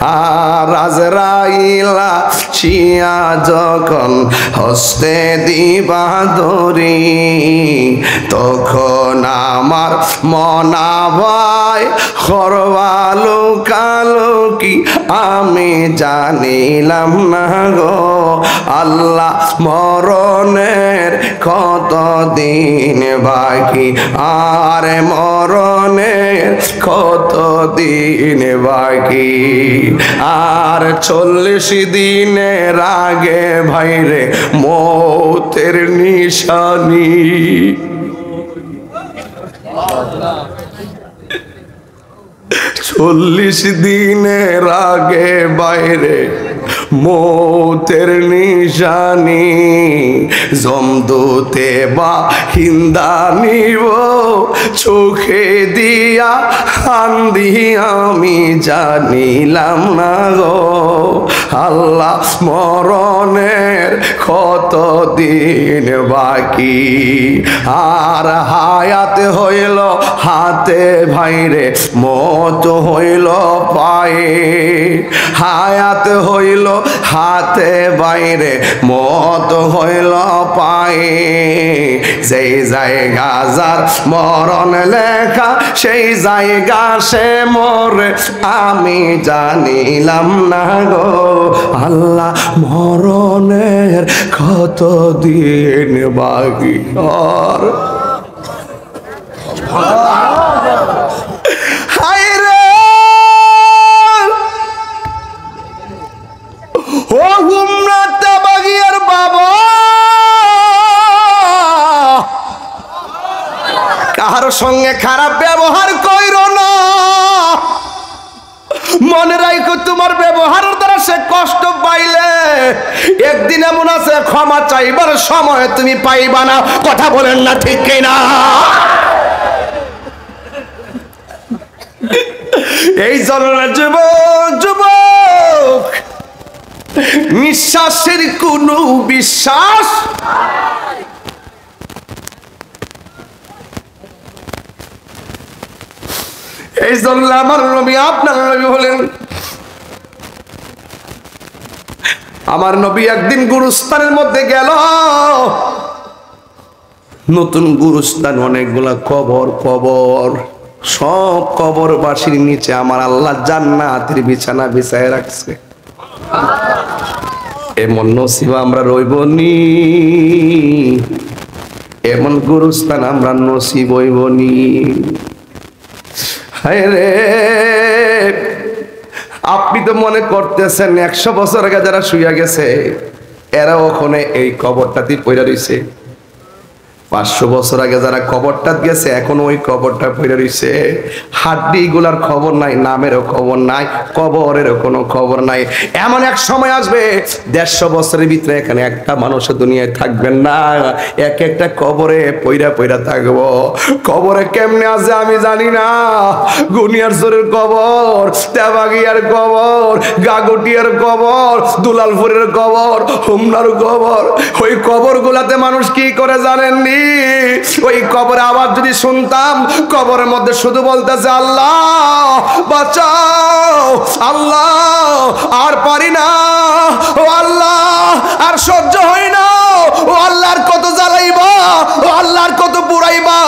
আর আজরাইলা শিয়া যখন হস্তে দিবা ধরি, তখন আমার মনা ভাই করবালো কালো কি আমি জানিলাম না গো। আল্লাহ মরণের কত দিন বাকি, আর মরণের কত দিন বাকি, আর 40 দিনের আগে ভাইরে মৌতের নিশানি। 40 দিনের আগে বাইরে মৌতের নিশানি, জমদূতে বা হিন্দা নিব চোখে দিয়া হান্দি আমি জানিলাম না গো। আল্লাহ মরণের কত দিন বাকি, আর হায়াত হইল হাতে ভাইরে মত হইল পায়ে, হায়াত হইল হাতে বাইরে মত হইল পায়ে, যেই জায়গা যার মরণ লেখা সেই জায়গা সে মরে আমি জানিলাম না গো। আল্লাহ মরণের কত দিন বাকি, আর ও গুমরাতে বাগিয়ার বাবা, কার সঙ্গে খারাপ ব্যবহার কইরো না, মনে রাখো তোমার ব্যবহারের দ্বারা সে কষ্ট পাইলে একদিন এমন আছে ক্ষমা চাইবার সময় তুমি পাইবা না। কথা বলেন না ঠিক কিনা? এই জন্য যুবক যুবক নিঃশ্বাসের কোন বিশ্বাস, এই জন্য আমার নবী আপনার নবী হলেন। আমার নবী একদিন গুরুস্থানের মধ্যে গেল, নতুন গুরুস্থান, অনেকগুলা কবর কবর, সব কবরবাসীর নিচে আমার আল্লাহ জান্নাতের বিছানা বিছায় রাখছে। এমন নসিব আমরা রইবনি, এমন গুরুস্থান আমরা নসিব হইবনি। হায় রে, আপনি তো মনে করতেছেন 100 বছর আগে যারা শুইয়া গেছে এরা ওখানে এই কবরটাতে পড়ে রইছে, 500 বছর আগে যারা কবরটা গেছে এখন ওই কবরটা পড়ে রইছে। হাড্ডি গুলার খবর নাই, নামেরও খবর নাই, কবরেরও কোনো খবর নাই। এমন এক সময় আসবে 150 বছরের ভিতরে এখানে একটা মানুষ দুনিয়ায় থাকবেন না, এক একটা কবরে পইরা পইরা থাকবো। কবরে কেমনে আছে আমি জানি না, গুনিয়ারচরের কবর, তেবাগিয়ার কবর, গাগটিয়ার কবর, দুলালপুরের কবর, হুমনার কবর। ওই কবর গুলাতে মানুষ কি করে জানেননি? ওই কবরে আওয়াজ যদি শুনতাম, কবরের মধ্যে শুধু বলতেছে আল্লাহ বাঁচাও, আল্লাহ আর পারি না, ও আল্লাহ আর সহ্য হয় না, ও আল্লাহর কত জ্বালাইবা, ও আল্লাহর কত পুরাইবা,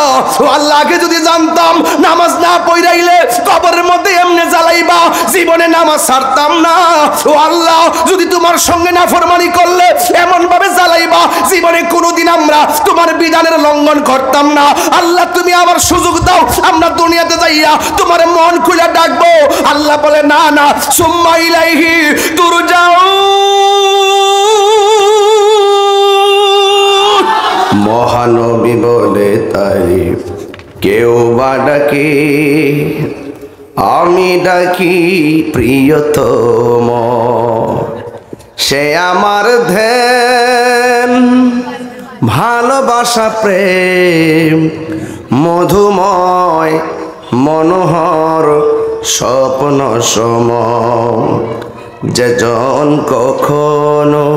ও আল্লাহকে যদি জানতাম নামাজ না পড়াইলে কবরের মধ্যে এমনি জ্বালাইবা, জীবনে নামাজ ছাড়তাম না, ও আল্লাহ যদি তোমার সঙ্গে নাফরমানি করলে এমন ভাবে জ্বালাইবা, জীবনে কোনোদিন আমরা তোমার বিধানের লঙ্ঘন করতাম না। আল্লাহ তুমি আবার সুযোগ দাও, আমরা দুনিয়াতে যাইয়া তোমার মন খুলে ডাকবো। আল্লাহ বলে না না, সুম্মা ইলাইহি তুরজাউন। মহানবী বলে তারিফ কেউ বা ডাকে, আমি ডাকি প্রিয়তম, সে আমার ধ্যান ভালোবাসা প্রেম মধুময় মনোহর স্বপ্ন সম, যেজন কখনো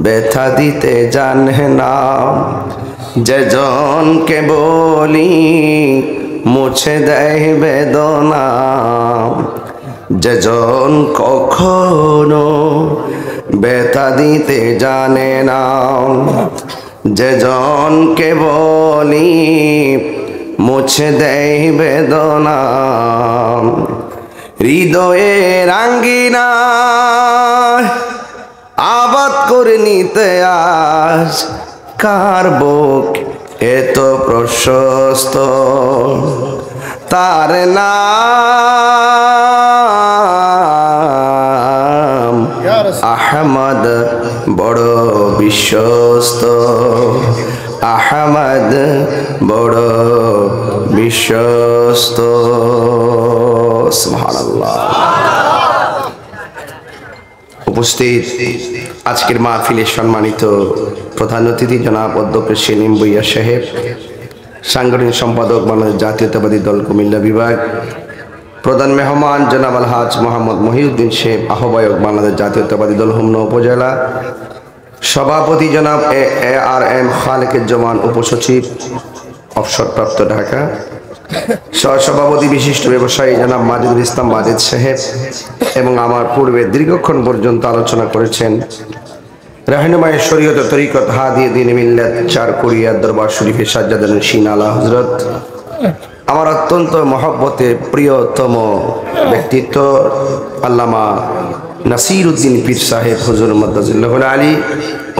ব্যথা দিতে জানে না, যেজনকে বলি মুছে দেয় বেদনা, যেজন কখনো ব্যথা দিতে জানে না, যেজনকে বলি মুছে দেয় বেদনা, হৃদয়ের আঙ্গিনা আবাদ করে নিতে আজ কার বুক এত প্রশস্ত, তার নাম আহমদ বড় বিশ্বস্ত, আহমদ বড় বিশ্বস্ত। সুবহানাল্লাহ। উপস্থিত আজকের মাহফিলের সম্মানিত প্রধান অতিথি জনাব অধ্যক্ষ সেলিম ভূঁইয়া সাহেব, সাংগঠনিক সম্পাদক বাংলাদেশ জাতীয়তাবাদী দল কুমিল্লা বিভাগ, প্রধান মেহমান জনাব আলহাজ মোহাম্মদ মহিউদ্দিন সাহেব, আহ্বায়ক বাংলাদেশ জাতীয়তাবাদী দল হোমনা উপজেলা, সভাপতি জনাব ARM খালেকুজ্জামান, উপসচিব অবসরপ্রাপ্ত ঢাকা, সহসভাপতি বিশিষ্ট ব্যবসায়ী জনাব মাজিদুল ইসলাম মাজেদ সাহেব, এবং আমার পূর্বে দীর্ঘক্ষণ পর্যন্ত আলোচনা করেছেন রাহনুমায়ে শরীয়ত তরিকত হাদিয়ে দ্বীন মিল্লাত চারকুড়িয়া দরবার শরীফের সাজ্জাদান নশীন আলা হযরত, আমার অত্যন্ত মহব্বতের প্রিয়তম ব্যক্তিত্ব আল্লামা নাসির উদ্দিন পীর সাহেব হুজুর মাদ্দাজিল্লাহুল আলী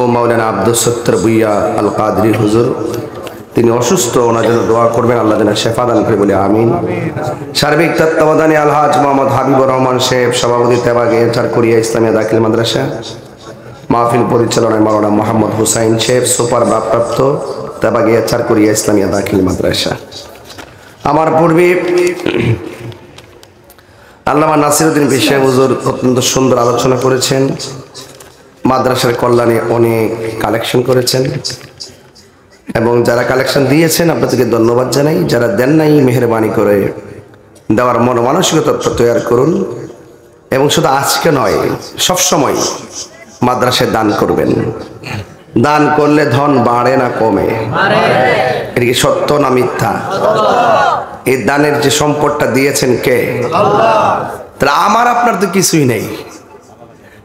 ও মাওলানা আব্দুস সত্তার ভূঁইয়া আল কাদরি হুজুর, তিনি অসুস্থ, ওনার জন্য দোয়া করবেন, আল্লাহ যেন শেফা দান করে বলে আমিন। সার্বিক তত্ত্বাবধানে আলহাজ মোহাম্মদ হাবিবুর রহমান সাহেব, সভাপতি তেবাগে চারকুড়িয়া ইসলামিয়া দাখিল মাদ্রাসা, মাহফিল পরিচালনায় মাওলানা মোহাম্মদ হুসাইন সাহেব, সুপার ভারপ্রাপ্ত তেবাগে চারকুড়িয়া ইসলামিয়া দাখিল মাদ্রাসা। আমার পূর্বে আল্লামা নাসিরউদ্দিন পীর সাহেব হুজুর অত্যন্ত সুন্দর আলোচনা করেছেন, মাদ্রাসার কল্যাণে অনেক কালেকশন করেছেন, এবং যারা কালেকশন দিয়েছেন আপনাদেরকে ধন্যবাদ জানাই, যারা দেন নাই মেহেরবানি করে দেওয়ার মানসিকতা তৈরি করুন, এবং শুধু আজকে নয় সবসময় মাদ্রাসায় দান করবেন। দান করলে ধন বাড়ে না কমে? এটা কি সত্য না মিথ্যা? এই দানের যে সম্পদটা দিয়েছেন কে? তাহলে আমার আপনার তো কিছুই নেই,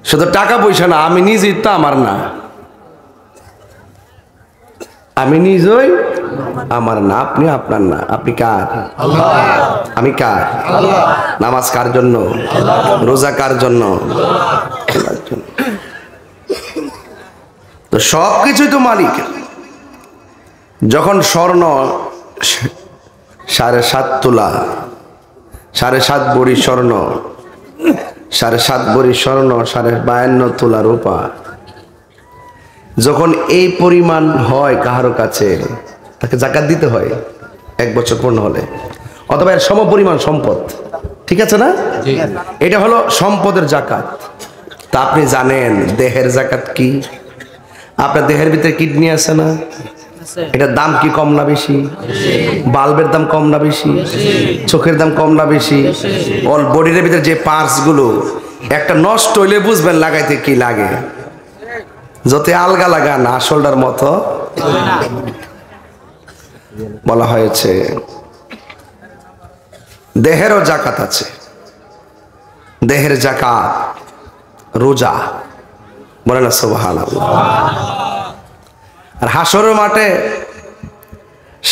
শুধু টাকা পয়সা না, আমি নিজেই তো আমার না, আমি নিজেই আমার না, আপনি আপনার না, আপনি কার? আমি কার? নামাজ কার জন্য? রোজা কার জন্য? তো সব কিছুই তো মালিক। যখন স্বর্ণ 7.5 তোলা, 7.5 ভরি স্বর্ণ, 7.5 ভরি স্বর্ণ, 52.5 তোলা রূপা, যখন এই পরিমাণ হয় কাহারো কাছে, তাকে যাকাত দিতে হয় 1 বছর পূর্ণ হলে, অথবা এর সম পরিমাণ সম্পদ, ঠিক আছে না? এটা হলো সম্পদের যাকাত। তা আপনি জানেন দেহের যাকাত কি? আপনার দেহের ভিতরে কিডনি আছে না? এটার দাম কি কম না বেশি? বাল্বের দাম কম না বেশি? চোখের দাম কম না বেশি? অল বডির ভিতরে যে পার্টস গুলো একটা নষ্ট হইলে বুঝবেন লাগাইতে কি লাগে, যত আলগা লাগান আসলটার মতো বলা হয়েছে। দেহেরও যাকাত আছে, দেহের যাকাত রোজা, বলে না সুবহানাল্লাহ। আর হাসরের মাঠে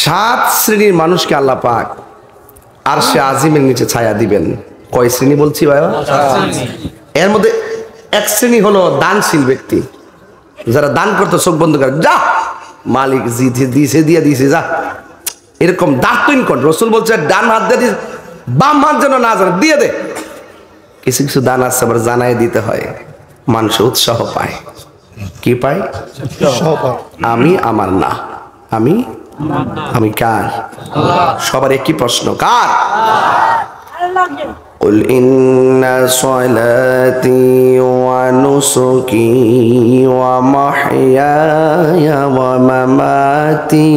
7 শ্রেণীর মানুষকে আল্লাহ পাক আরশে আজিমের নিচে ছায়া দিবেন। কয় শ্রেণী বলছি ভাইয়া? এর মধ্যে 1 শ্রেণী হলো দানশীল ব্যক্তি, যারা দান করতে চোখ বন্ধ করে, যা মালিক দিছে দিয়ে দিছে যা, এরকম দাঁতইন কর। রসুল বলছে ডান হাত দিয়ে দিস, বাম হাত যেন না জানে, দিয়ে দে। কিছু কিছু দান আছে আবার জানাই দিতে হয়, মানুষ উৎসাহ পায়। কি পায়? আমি আমার না, আমি আমি কার? সবার একই প্রশ্ন, কার? قل إن صلاتي ونسكي ومحياي ومماتي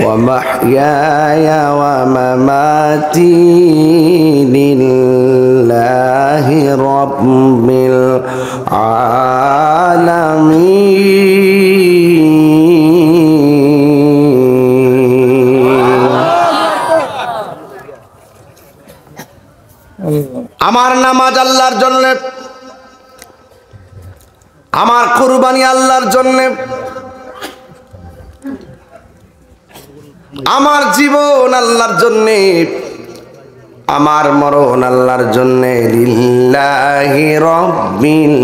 ومحياي ومماتي لله رب العالمين আমার নামাজ আল্লাহর জন্য, আমার কুরবানি আল্লাহর জন্য, আমার জীবন আল্লাহর জন্য, আমার মরণ আল্লাহর জন্য। লিল্লাহি রাব্বিল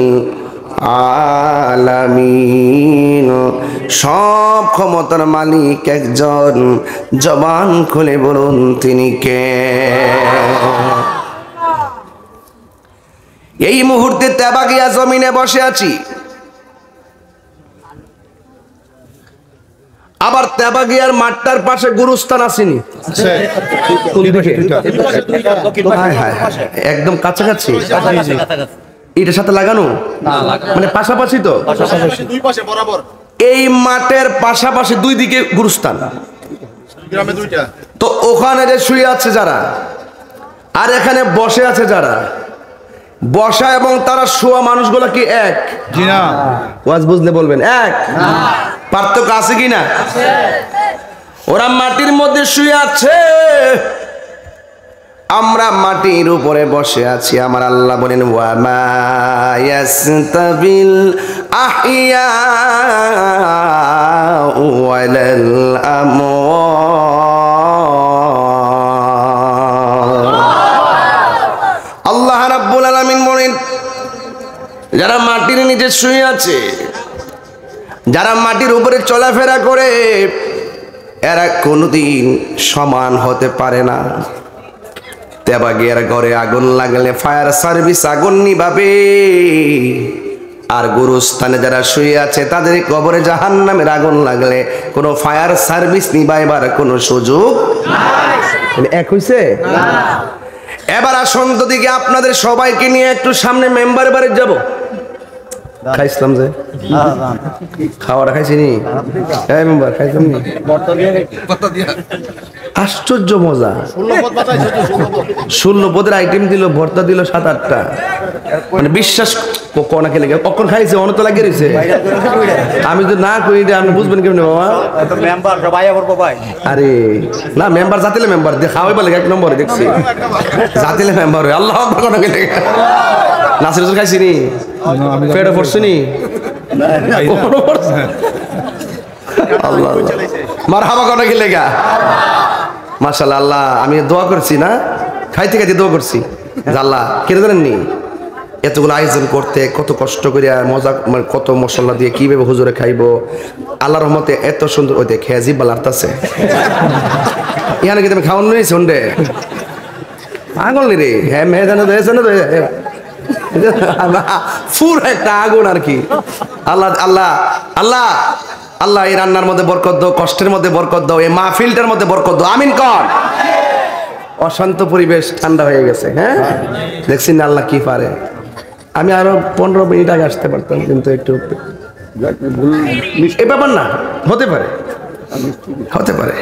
আলামিন। সব ক্ষমতার মালিক একজন, জবান খুলে বলুন তিনি কে? এই মুহূর্তে তেবাগিয়া জমিনে বসে আছি। আবার তেবাগিয়ার মাঠটার পাশে গুরুস্থান আসেনি, একদম কাছাকাছি, এটার সাথে লাগানো, মানে পাশাপাশি তো, এই মাঠের পাশাপাশি দুই দিকে গুরুস্থান। তো ওখানে যে শুয়ে আছে যারা, আর এখানে বসে আছে যারা, বসা এবং তারা শোয়া মানুষগুলো কি এক? ওয়াজ বুঝলে বলবেন এক। পার্থক্য আছে কি না? ওরা মাটির মধ্যে শুয়ে আছে, আমরা মাটির উপরে বসে আছি। আমার আল্লাহ বলেন ওয়া মা ইয়াস্তাবিল আহইয়া ওয়ালাল আমওয়াত। আল্লাহ রাব্বুল আলামিন বলেন যারা মাটির নিচে শুয়ে আছে, যারা মাটির উপরে চলাফেরা করে, এরা কোনোদিন সমান হতে পারে না। তেবাগিয়ার ঘরে আগুন লাগলে ফায়ার সার্ভিস আগুন নিভাবে, আর গুরুস্থানে যারা শুয়ে আছে তাদের কবরে জাহান্নামের আগুন লাগলে কোনো ফায়ার সার্ভিস নিভাইবার কোনো সুযোগ নাই। এক হইছে? এবার আসুন তো দিকে আপনাদের সবাইকে নিয়ে একটু সামনে মেম্বার বাড়ি যাব। খাইছিলাম যে খাওয়াটা খাইছি নি? মেম্বার খাইছিলাম নি? আশ্চর্য মজা, 16 পদের আইটেম দিল, ভর্তা দিল 7-8টা, মানে বিশ্বাস কখন খেলে কখন খাইছে অনত লাগে রয়েছে। আমি তো না কই, আপনি বুঝবেন কেমনি বাবা? আরে না, মেম্বার জাতিলে মেম্বার দিয়ে খাওয়াই বলে 1 নম্বরে দেখছি, জাতিলে মেম্বার। আল্লাহ কখন খেলে নাসির খাইছি নি? পেটে পড়ছে নি? আল্লাহ মারহাবা কখন খেলে গা? মাশাআল্লাহ। আল্লাহ আমি দোয়া করছি না, খাইতে খাইতে দোয়া করছি আল্লাহ কেন জানেননি, এতগুলো আয়োজন করতে কত কষ্ট করে মজা, মানে কত মশলা দিয়ে কিভাবে হুজুরে খাইবো। আল্লাহর রহমতে এত সুন্দর ওই দেখে জিব বালারতাছে। এখানে কি তুমি খাওয়ানো নিয়েছি ওন্ডে আগুন রে? হ্যাঁ মেয়ে জানো ফুর একটা আগুন আর কি। আল্লাহ আল্লাহ আল্লাহ আল্লাহ এই রান্নার মধ্যে বরকত দাও, কষ্টের মধ্যে বরকত দাও, এই মাহফিলটার মধ্যে বরকত দাও। আমিন কর। অশান্ত পরিবেশ ঠান্ডা হয়ে গেছে। হ্যাঁ দেখছি না আল্লাহ কি পারে। আমি আরো 15 মিনিট আগে আসতে পারতাম, কিন্তু একটু এই ব্যাপার না, হতে পারে হতে পারে।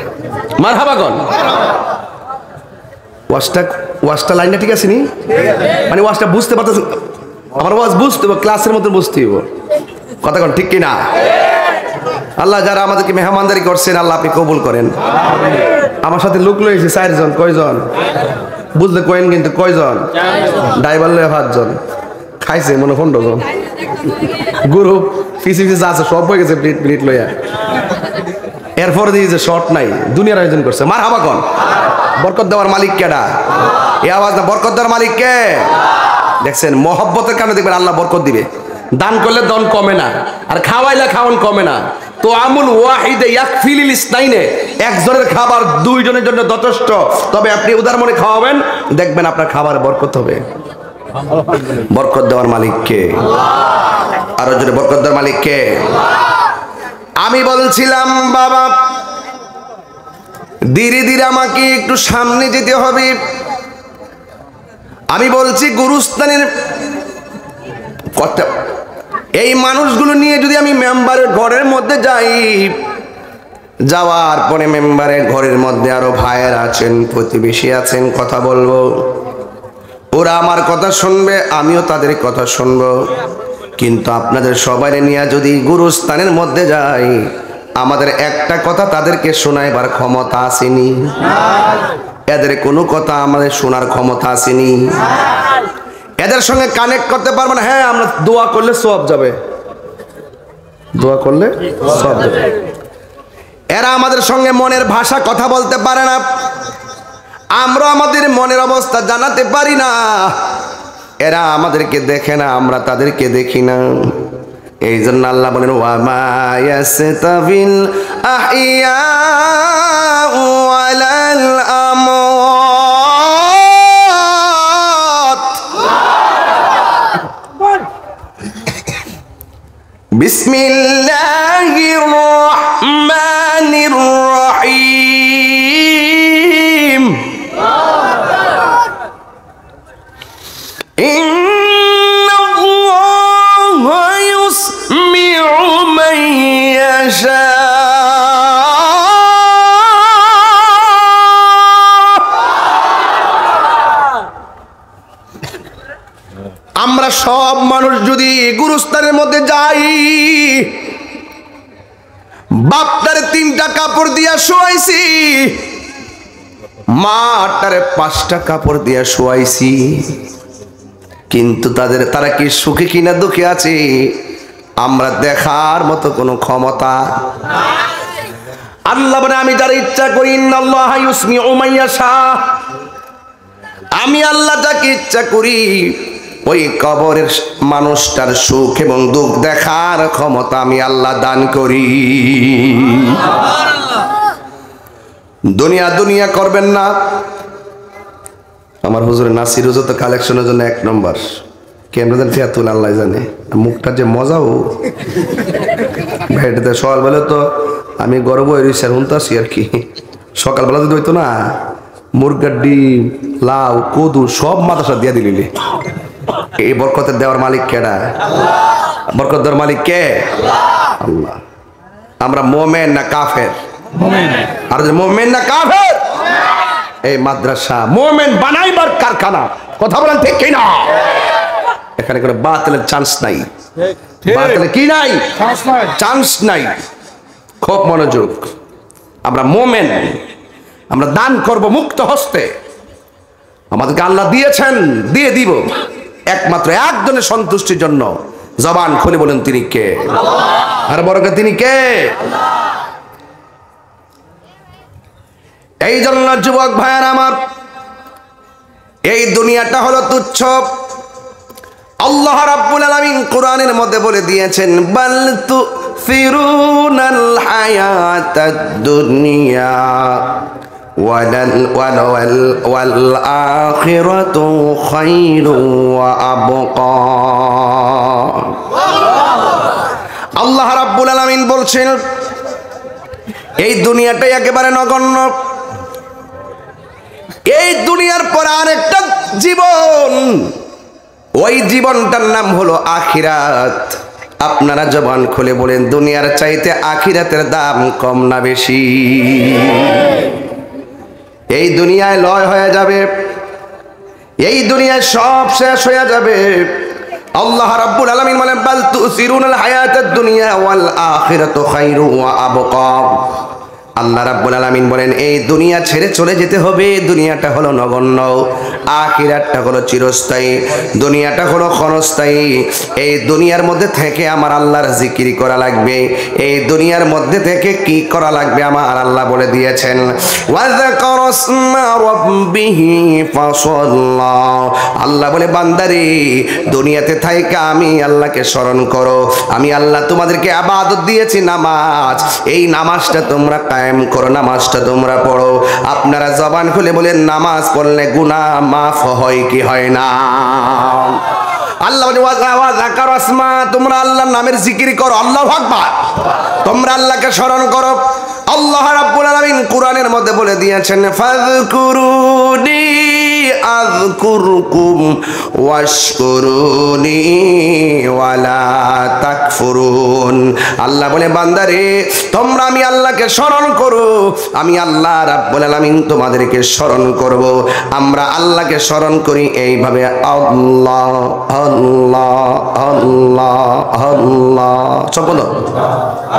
মারহাবা গন। ওয়াজটা লাইনটা ঠিক আছে নি? মানে ওয়াজটা বুঝতে পারতেছেন? আমার ওয়াজ বুঝতে হবে, ক্লাসের মতো বুঝতে হবে, কথা কন ঠিক কিনা? আল্লাহ যারা আমাদেরকে মেহমানদারি করছেন আল্লাহ আপনি কবুল করেন। আমার সাথে লোক লয়েছে 4 জন। কয়জন বুঝলে কয়েন? কিন্তু কয়জন? ড্রাইভার লয়ে 5 জন, খাইছে মনে 15 জন। গুরু পিছি যা আছে সব হয়ে গেছে প্লেট লইয়া। এরপরে দিয়ে যে শর্ট নাই, দুনিয়ার আয়োজন করছে। মারহাবা কন। বরকত দেওয়ার মালিক কেডা? এই আওয়াজ না, বরকত দেওয়ার মালিক কে? দেখছেন মহব্বতের কারণে দেখবেন আল্লাহ বরকত দিবে। দান করলে দন কমে না, আর খাওয়াইলে খাওয়ান কমে না। তো আমুল ওয়াহিদে ইয়াকফিলিল ইসনাইনে, একজনের খাবার 2 জনের জন্য যথেষ্ট। তবে আপনি উদার মনে খাওয়াবেন, দেখবেন আপনার খাবার বরকত হবে। বরকত দেওয়ার মালিক কে? আরো জোরে বরকত দেওয়ার মালিক কে? আমি বলছিলাম বাবা ধীরে ধীরে আমাকে একটু সামনে যেতে হবে। আমি বলছি গুরুস্থানের কথা, এই মানুষগুলো নিয়ে যদি আমি মেম্বারের ঘরের মধ্যে যাই, যাওয়ার পরে মেম্বারের ঘরের মধ্যে আরো ভাইয়ের আছেন, প্রতিবেশী আছেন, কথা বলবো, ওরা আমার কথা শুনবে, আমিও তাদের কথা শুনবো। কিন্তু আপনাদের সবাই নিয়ে যদি গুরুস্থানের মধ্যে যাই, আমাদের একটা কথা তাদেরকে শোনাইবার ক্ষমতা আসেনি। এদের কোনো কথা আমাদের শোনার ক্ষমতা আসেনি, এদের সঙ্গে কানেক্ট করতে পারবো না। হ্যাঁ, আমরা দোয়া করলে সওয়াব যাবে, দোয়া করলে সওয়াব যাবে। এরা আমাদের সঙ্গে মনের ভাষা কথা বলতে পারে না, আমরা আমাদের মনের অবস্থা জানাতে পারি না। এরা আমাদেরকে দেখে না, আমরা তাদেরকে দেখি না। এই জন্য আল্লাহ বলেন ওয়ামা ইয়াসতাবিল আহিয়া ওয়ালাল আমওয়াত। বিসমিল্লাহির রহমানির রহিম। ইন্নাল্লাহা ইউসমিউ মান ইয়াশা। আমরা সব মানুষ যদি গুরুস্থানের মধ্যে যাই, বাপটারে 3টা কাপড় দিয়া শোয়াইছি, মাটারে 5টা কাপড় দিয়া শোয়াইছি, কিন্তু তারা কি সুখে কিনা দুঃখে আছে আমরা দেখার মতো কোনো ক্ষমতা। আল্লাহ বলে আমি যারা ইচ্ছা করি, ইন্নাল্লাহা ইউসমিউ মান ইয়াশা, আমি আল্লাহ যাকে ইচ্ছা করি ওই কবরের মানুষটার সুখ এবং দুঃখ দেখার ক্ষমতা আমি আল্লাহ দান করি। দুনিয়া দুনিয়া করবেন না। আমার হুজুরের নাসির হুজুর তো কালেকশনের জন্য 1 নম্বর। কেমন ফিয়াতুল আল্লাহ জানে, মুখটা যে মজাও ভেটেতে। সকালবেলা তো আমি গর্ব হয়েছি আর হুনতাছি আর কি। সকালবেলা যদি হইতো না, মুরগার ডিম, লাউ, কদু সব মাদ্রাসা দিয়া দিলি। এই বরকতের দেওয়ার মালিক কেডা? বরকত দেওয়ার মালিক কে? আল্লাহ। আমরা মোমেন না কাফের? আর মোমেন না কাফের? এই মাদ্রাসা মোমেন বানাইবার কারখানা। কথা বলেন ঠিক কি না? এখানে কোনো বাতিলের চান্স নাই। বাতিলের কি নাই? চান্স নাই। খুব মনোযোগ। আমরা মোমেন, আমরা দান করব মুক্ত হস্তে। আমাদেরকে আল্লাহ দিয়েছেন, দিয়ে দিব একমাত্র একজনের সন্তুষ্টির জন্য। জবান খুলে বলেন তিনি কে? আর বড়কে তিনি কে? এই জন্য যুবক ভাইয়ের আমার, এই দুনিয়াটা হলো তুচ্ছ। আল্লাহ রাব্বুল আলামিন কোরআনের মধ্যে বলে দিয়েছেন, বাল তুফিরুনাল হায়াতাদ দুনিয়া ওয়াল আখিরাতু খায়রু ওয়া আবকা। আল্লাহ রাব্বুল আলামিন বলছেন এই দুনিয়াটাই একেবারে নগণ্য। এই দুনিয়ার পর আরেকটা জীবন, ওই জীবনটার নাম হলো আখিরাত। আপনারা জবান খুলে বলেন, দুনিয়ার চাইতে আখিরাতের দাম কম না বেশি? এই দুনিয়ায় লয় হয়ে যাবে, এই দুনিয়ায় সব শেষ হয়ে যাবে। আল্লাহ রাব্বুল আলামিন বলেন, বাল তুসিরুনাল হায়াতাদ দুনিয়া ওয়াল আখিরাতু খায়রু ওয়া আবকা। আল্লাহ রাব্বুল আলামিন বলেন এই দুনিয়া ছেড়ে চলে যেতে হবে। দুনিয়াটা হলো নগণ্য, আখিরাতটা হলো চিরস্থায়ী, দুনিয়াটা হলো ক্ষণস্থায়ী। এই দুনিয়ার মধ্যে থেকে আমার আল্লাহর জিকির করা লাগবে। এই দুনিয়ার মধ্যে থেকে কি করা লাগবে আমার আল্লাহ বলে দিয়েছেন, ওয়াযকারা ইসমা রাব্বিহি ফাসাল্লা। আল্লাহ বলে বান্দারে দুনিয়াতে থাইকা আমি আল্লাহকে স্মরণ করো। আমি আল্লাহ তোমাদেরকে ইবাদত দিয়েছি নামাজ, এই নামাজটা তোমরা কায়েম করো, নামাজটা তোমরা পড়ো। আপনারা জবান খুলে বলেন নামাজ পড়লে গুনাহ মাফ হয় কি হয় না? আল্লাহ ওয়াযকারা ইসমা, তোমরা আল্লাহর নামের জিকির করো, আল্লাহু আকবার। তোমরা আল্লাহকে স্মরণ করো। আল্লাহ রাব্বুল আলামিন কোরআনের মধ্যে বলে দিয়েছেন, ফাযকুরুনি আযকুরকুম ওয়াশকুরুনি ওয়ালা তাকফুরুন। আল্লাহ বলে বান্দারে তোমরা আমি আল্লাহকে স্মরণ করো, আমি আল্লাহ রাব্বুল আলামিন তোমাদেরকে স্মরণ করব। আমরা আল্লাহকে স্মরণ করি এইভাবে, আল্লাহ আল্লাহ আল্লাহ আল্লাহ। সব বলো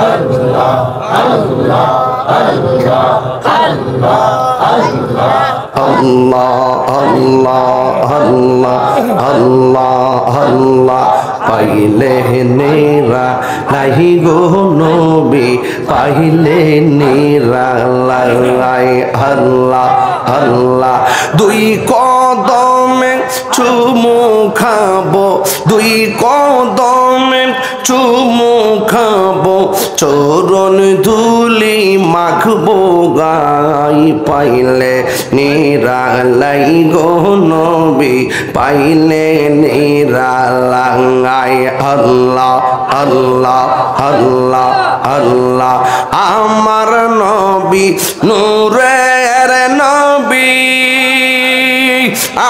আল্লাহ আল্লাহ আল্লাহ আল্লাহ আল্লাহ আল্লাহ আল্লাহ আল্লাহ আল্লাহ আল্লাহ পাইলে নেরা লাহি গো নবী পাইলে নেরা লাই আল্লাহ আল্লাহ দুই কদমে চুমু খাবো দুই কদমে চুমু খাবো চরণ ধুলি মাখবো গাই পাইলে নিরালাই গো নবী পাইলে নিরালাই আল্লাহ আল্লাহ আল্লাহ আল্লাহ আমার নবী নূরের নবী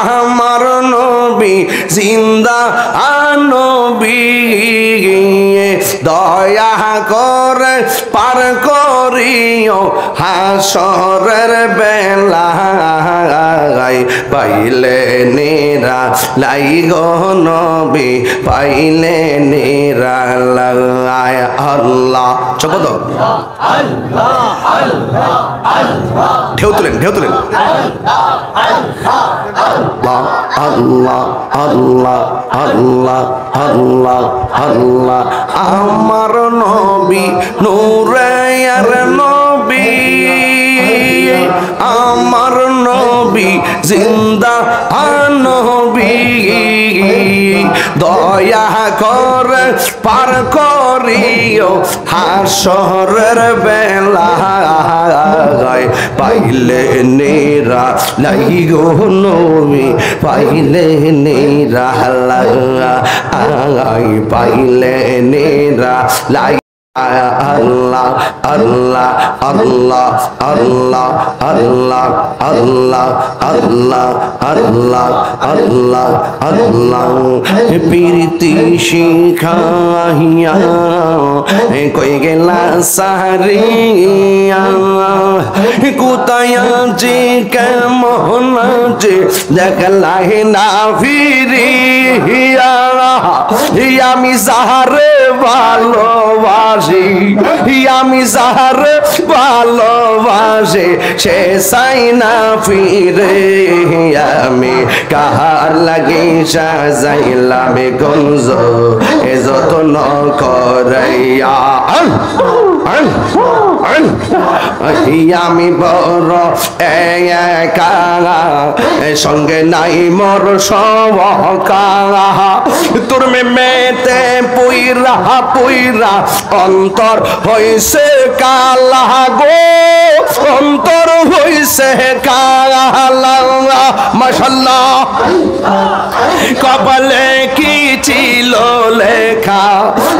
আমার নবী জিন্দা নবী দয়া করে পার করিও হাসরের বেলায় পাইলে নেরা লাই গো নবী পাইলে নেরা লাই আল্লাহ চপদ আল্লাহ আল্লাহ আল্লাহ ঢেউ তুলেন আল্লাহ আল্লাহ আল্লাহ আল্লাহ আল্লাহ আল্লাহ আমার নবী নূরের নবী আমার নবী জিন্দা নবী দয়া করে পার করিও হাসরের বেলায় পাইলে নেরা লাই গো নবী পাইলে নেরা লাই পাইলে নেরা লাই আল্লাহ আল্লাহ আল্লাহ আল্লাহ আল্লাহ আল্লাহ আল্লাহ আল্লাহ আল্লাহ আল্লাহ প্রীতি শিখাইয়া কই গেলা সারিয়া কোথায় যে কেমন যে দেখলাই না ফিরিয়া আমি যাহারে ভালোবাসি আমি যাহারে ভালোবাসি সে চাই না ফিরে আমি কাহার লাগি সাজাইলাম গঞ্জ এ যত্ন করাইয়া আমি বড় একা সঙ্গে নাই মোর সবকা তোর মেতে পুইরা পুইরা অন্তর হইছে কালা গো অন্তর হইছে কালা মাশাআল্লাহ কপালে কি ছিল লেখা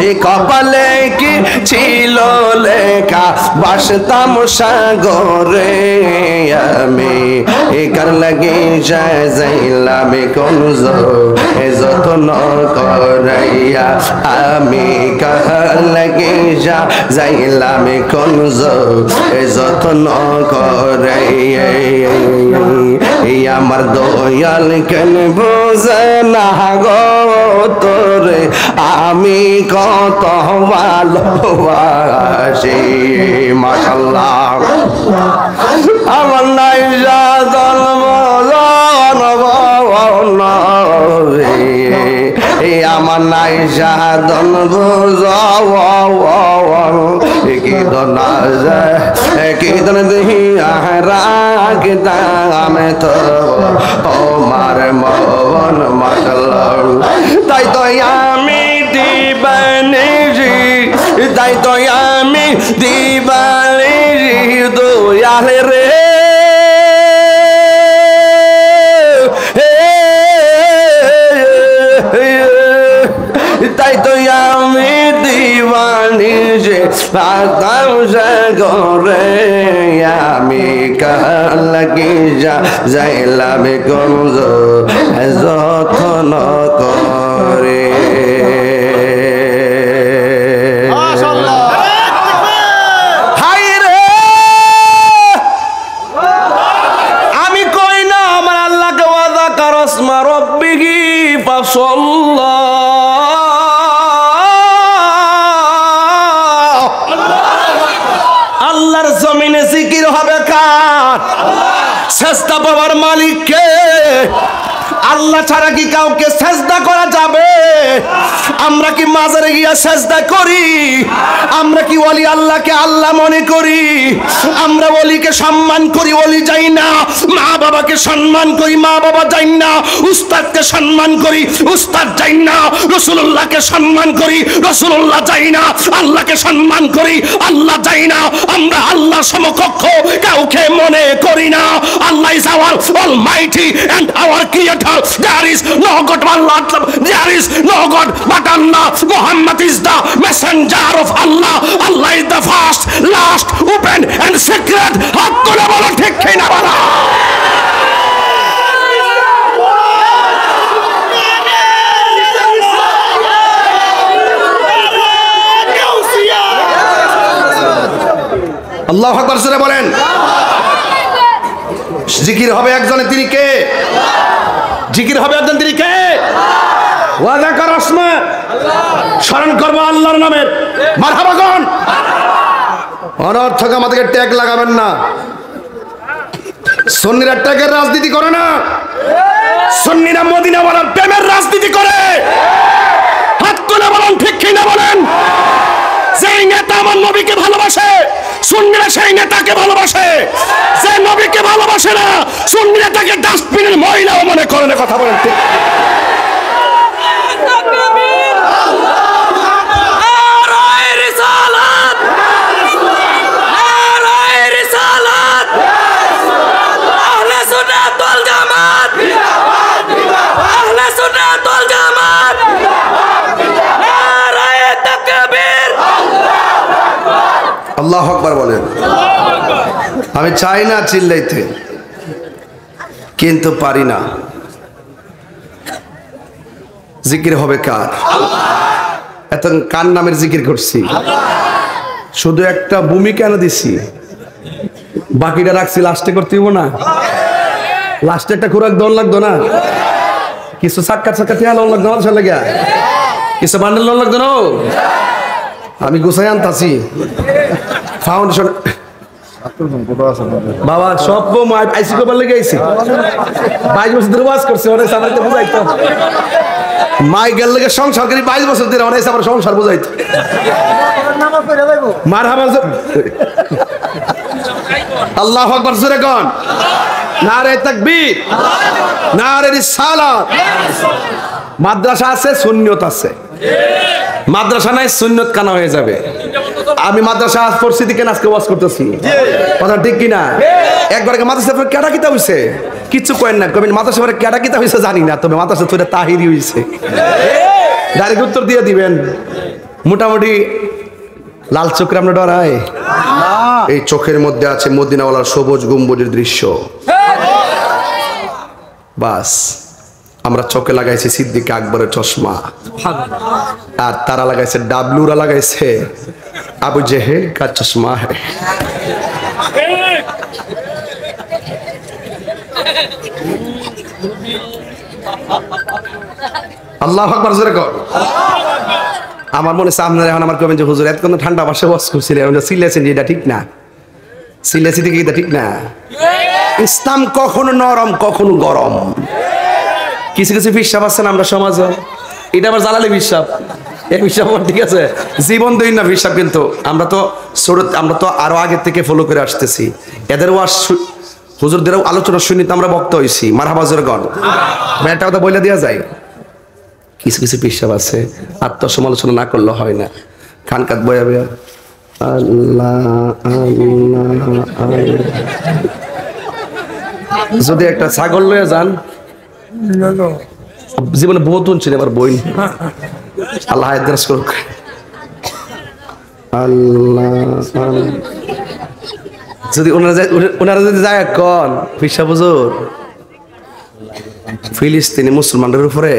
এ কপালে কি ছিল লেখা বাসতাম সাগরে আমি একার লাগে যাইলাম কঞ্জ এ যত্ন করাইয়া আমি কার লাগে যাইলাম কঞ্জ এ যত্ন করাইয়া আমার দয়াল কেন বোঝে না গো তোরে আমি কত ভালোবাসি মাশাআল্লাহ আমার নাই আমার নাই সাধন কি দনা যায় কি দন দেহি রাগে দামে তো আমার মন মাশাআল্লাহ তাই তো আমি দিবানিজি তাই তো আমি দিবানিজি দয়াল রে তাই তো আমি দিবানি যে পাতাম সাগরে আমি কার লাগি যাইলাম গঞ্জ যত্ন করে আমি কই না আমার আল্লাহকে ওয়াদা করস মা রব্বিহি ফাসাল্লাহ সেজদা পাওয়ার মালিক কে? আল্লাহ ছাড়া কি কাউকে সেজদা করা যাবে? আমরা কি মাজারে গিয়া সেজদা করি? আমরা কি ওলি আল্লাহকে আল্লাহ মনে করি? আমরা ওলিকে সম্মান করি, ওলি যাই না। মা বাবাকে সম্মান করি, মা বাবা যাই না। উস্তাদকে সম্মান করি, উস্তাদ যাই না। রাসূলুল্লাহকে সম্মান করি, রাসূলুল্লাহ যাই না। আল্লাহকে সম্মান করি, আল্লাহ যাই না। আমরা আল্লাহ সমকক্ষ কাউকে মনে করি না। আল্লাহ is our almighty and our creator. There is no God but Allah. There is no God but Allah. Muhammad is the messenger of Allah. Allah is the first, last, open and secret. হাত তুলে বলো ঠিক কি না বলো? আল্লাহু আকবার জোরে বলেন। জিকির হবে একজনের, তিনি কে? জিকির হবে একজন, তিনি কে? ওয়াদা কর আসমা, স্মরণ করবো আল্লাহর নামের। মারহাবা কোন? অনর্থক আমাদেরকে ট্যাগ লাগাবেন না। সুন্নিরা ট্যাগের রাজনীতি করে না, সুন্নিরা মদিনা ওয়ালার প্রেমের রাজনীতি করে। হাত তুলে বলেন ঠিক কি না বলেন? যেই নেতা আমার নবীকে ভালোবাসে, সুন্নিরা সেই নেতাকে ভালোবাসে। যে নবীকে ভালোবাসে না, সুন্নিরা তাকে ডাস্টবিনের ময়লাও মনে করে না। কথা বলেন ঠিক? আল্লাহু আকবার বলেন। আমি চাই না চিল্লাইতে, কিন্তু পারি না। জিকির হবে কার? এত কার নামের জিকির করছি? শুধু একটা ভূমি কেন দিছি? বাকিটা রাখছি লাস্টে করতে হইব না? লাস্টে একটা খোরাক দল লাগতো না? কিছু সাক্ষাৎ সাক্ষাৎ লোন লাগতো না? লেগে কিছু বান্ডেল লোন লাগতো না? আমি গুছাই আনতাছি ফাউন্ডেশন। বাবা সব আইসি কবার লেগে আইসি 22 বছর ধরে ওয়াজ করছে, অনেক সামনে বুঝাইতো। মাই গেল লেগে সংসার করি 22 বছর ধরে, অনেক আমার সংসার বুঝাইতো। মারহাবা আল্লাহু আকবার জোরে কোন? নারে তাকবীর, নারে রিসালাত। মাদ্রাসা আছে, সুন্নিয়ত আছে। মাদ্রাসা নাই, সুন্নত কানা হয়ে যাবে। আমি মাদ্রাসা পরিস্থিতি কেন আজকে ওয়াজ করতেছি, কথা ঠিক কিনা? একবার মাদ্রাসা কেডা কিতা হইছে কিছু কয়েন না, কবেন মাদ্রাসা পরে কেডা কিতা হইছে জানি না, তবে মাদ্রাসা তোরে তাহিরি হইছে। ডাইরেক্ট উত্তর দিয়ে দিবেন। মোটামুটি লাল চোখে আমরা ডরায়, এই চোখের মধ্যে আছে মদিনাওয়ালার সবুজ গম্বুজের দৃশ্য। বাস আমরা চোখে লাগাইছি সিদ্দিক আকবরের চশমা, আর তারা লাগাইছে, ডাবলুরা লাগাইছে আবু জেহেল কা চশমা হ্যায়। আল্লাহু আকবার জোরে কর। আমার মনে হচ্ছে আপনারা এখন আমার কবেন যে হুজুর এতক্ষণ ঠান্ডা ভাষায় ওয়াজ করছিলেন, সিলেছেন যে এটা ঠিক না, সিলেছি থেকে এটা ঠিক না। ইসলাম কখনো নরম কখনো গরম। কিছু কিছু বিশ্বাস আছেন আমরা সমাজে, এটা আবার জ্বালালি বিশ্বাস, এই বিশ্বাস ঠিক আছে, জীবন দিন না বিশ্বাস। কিন্তু আমরা তো আরো আগের থেকে ফলো করে আসতেছি। এদের ওয়াজ হুজুরদেরও আলোচনা শুনি তো আমরা বক্তা হইছি। মারহাবা জোরে গণ। একটা কথা বলে দেওয়া যায়, কিছু কিছু বিশ্বাস আছে আত্মসমালোচনা না করলে হয় না। খানকাত বয়া বয়া আল্লাহ আল্লাহ, যদি একটা ছাগল লয়ে যান, জীবনে বহুত শুনছেন, আমার বই আল্লাহ করুক। আল্লাহ যদি ওনারা যদি যায় কন বিশ্বাস বুঝুর, ফিলিস্তিনি মুসলমানদের উপরে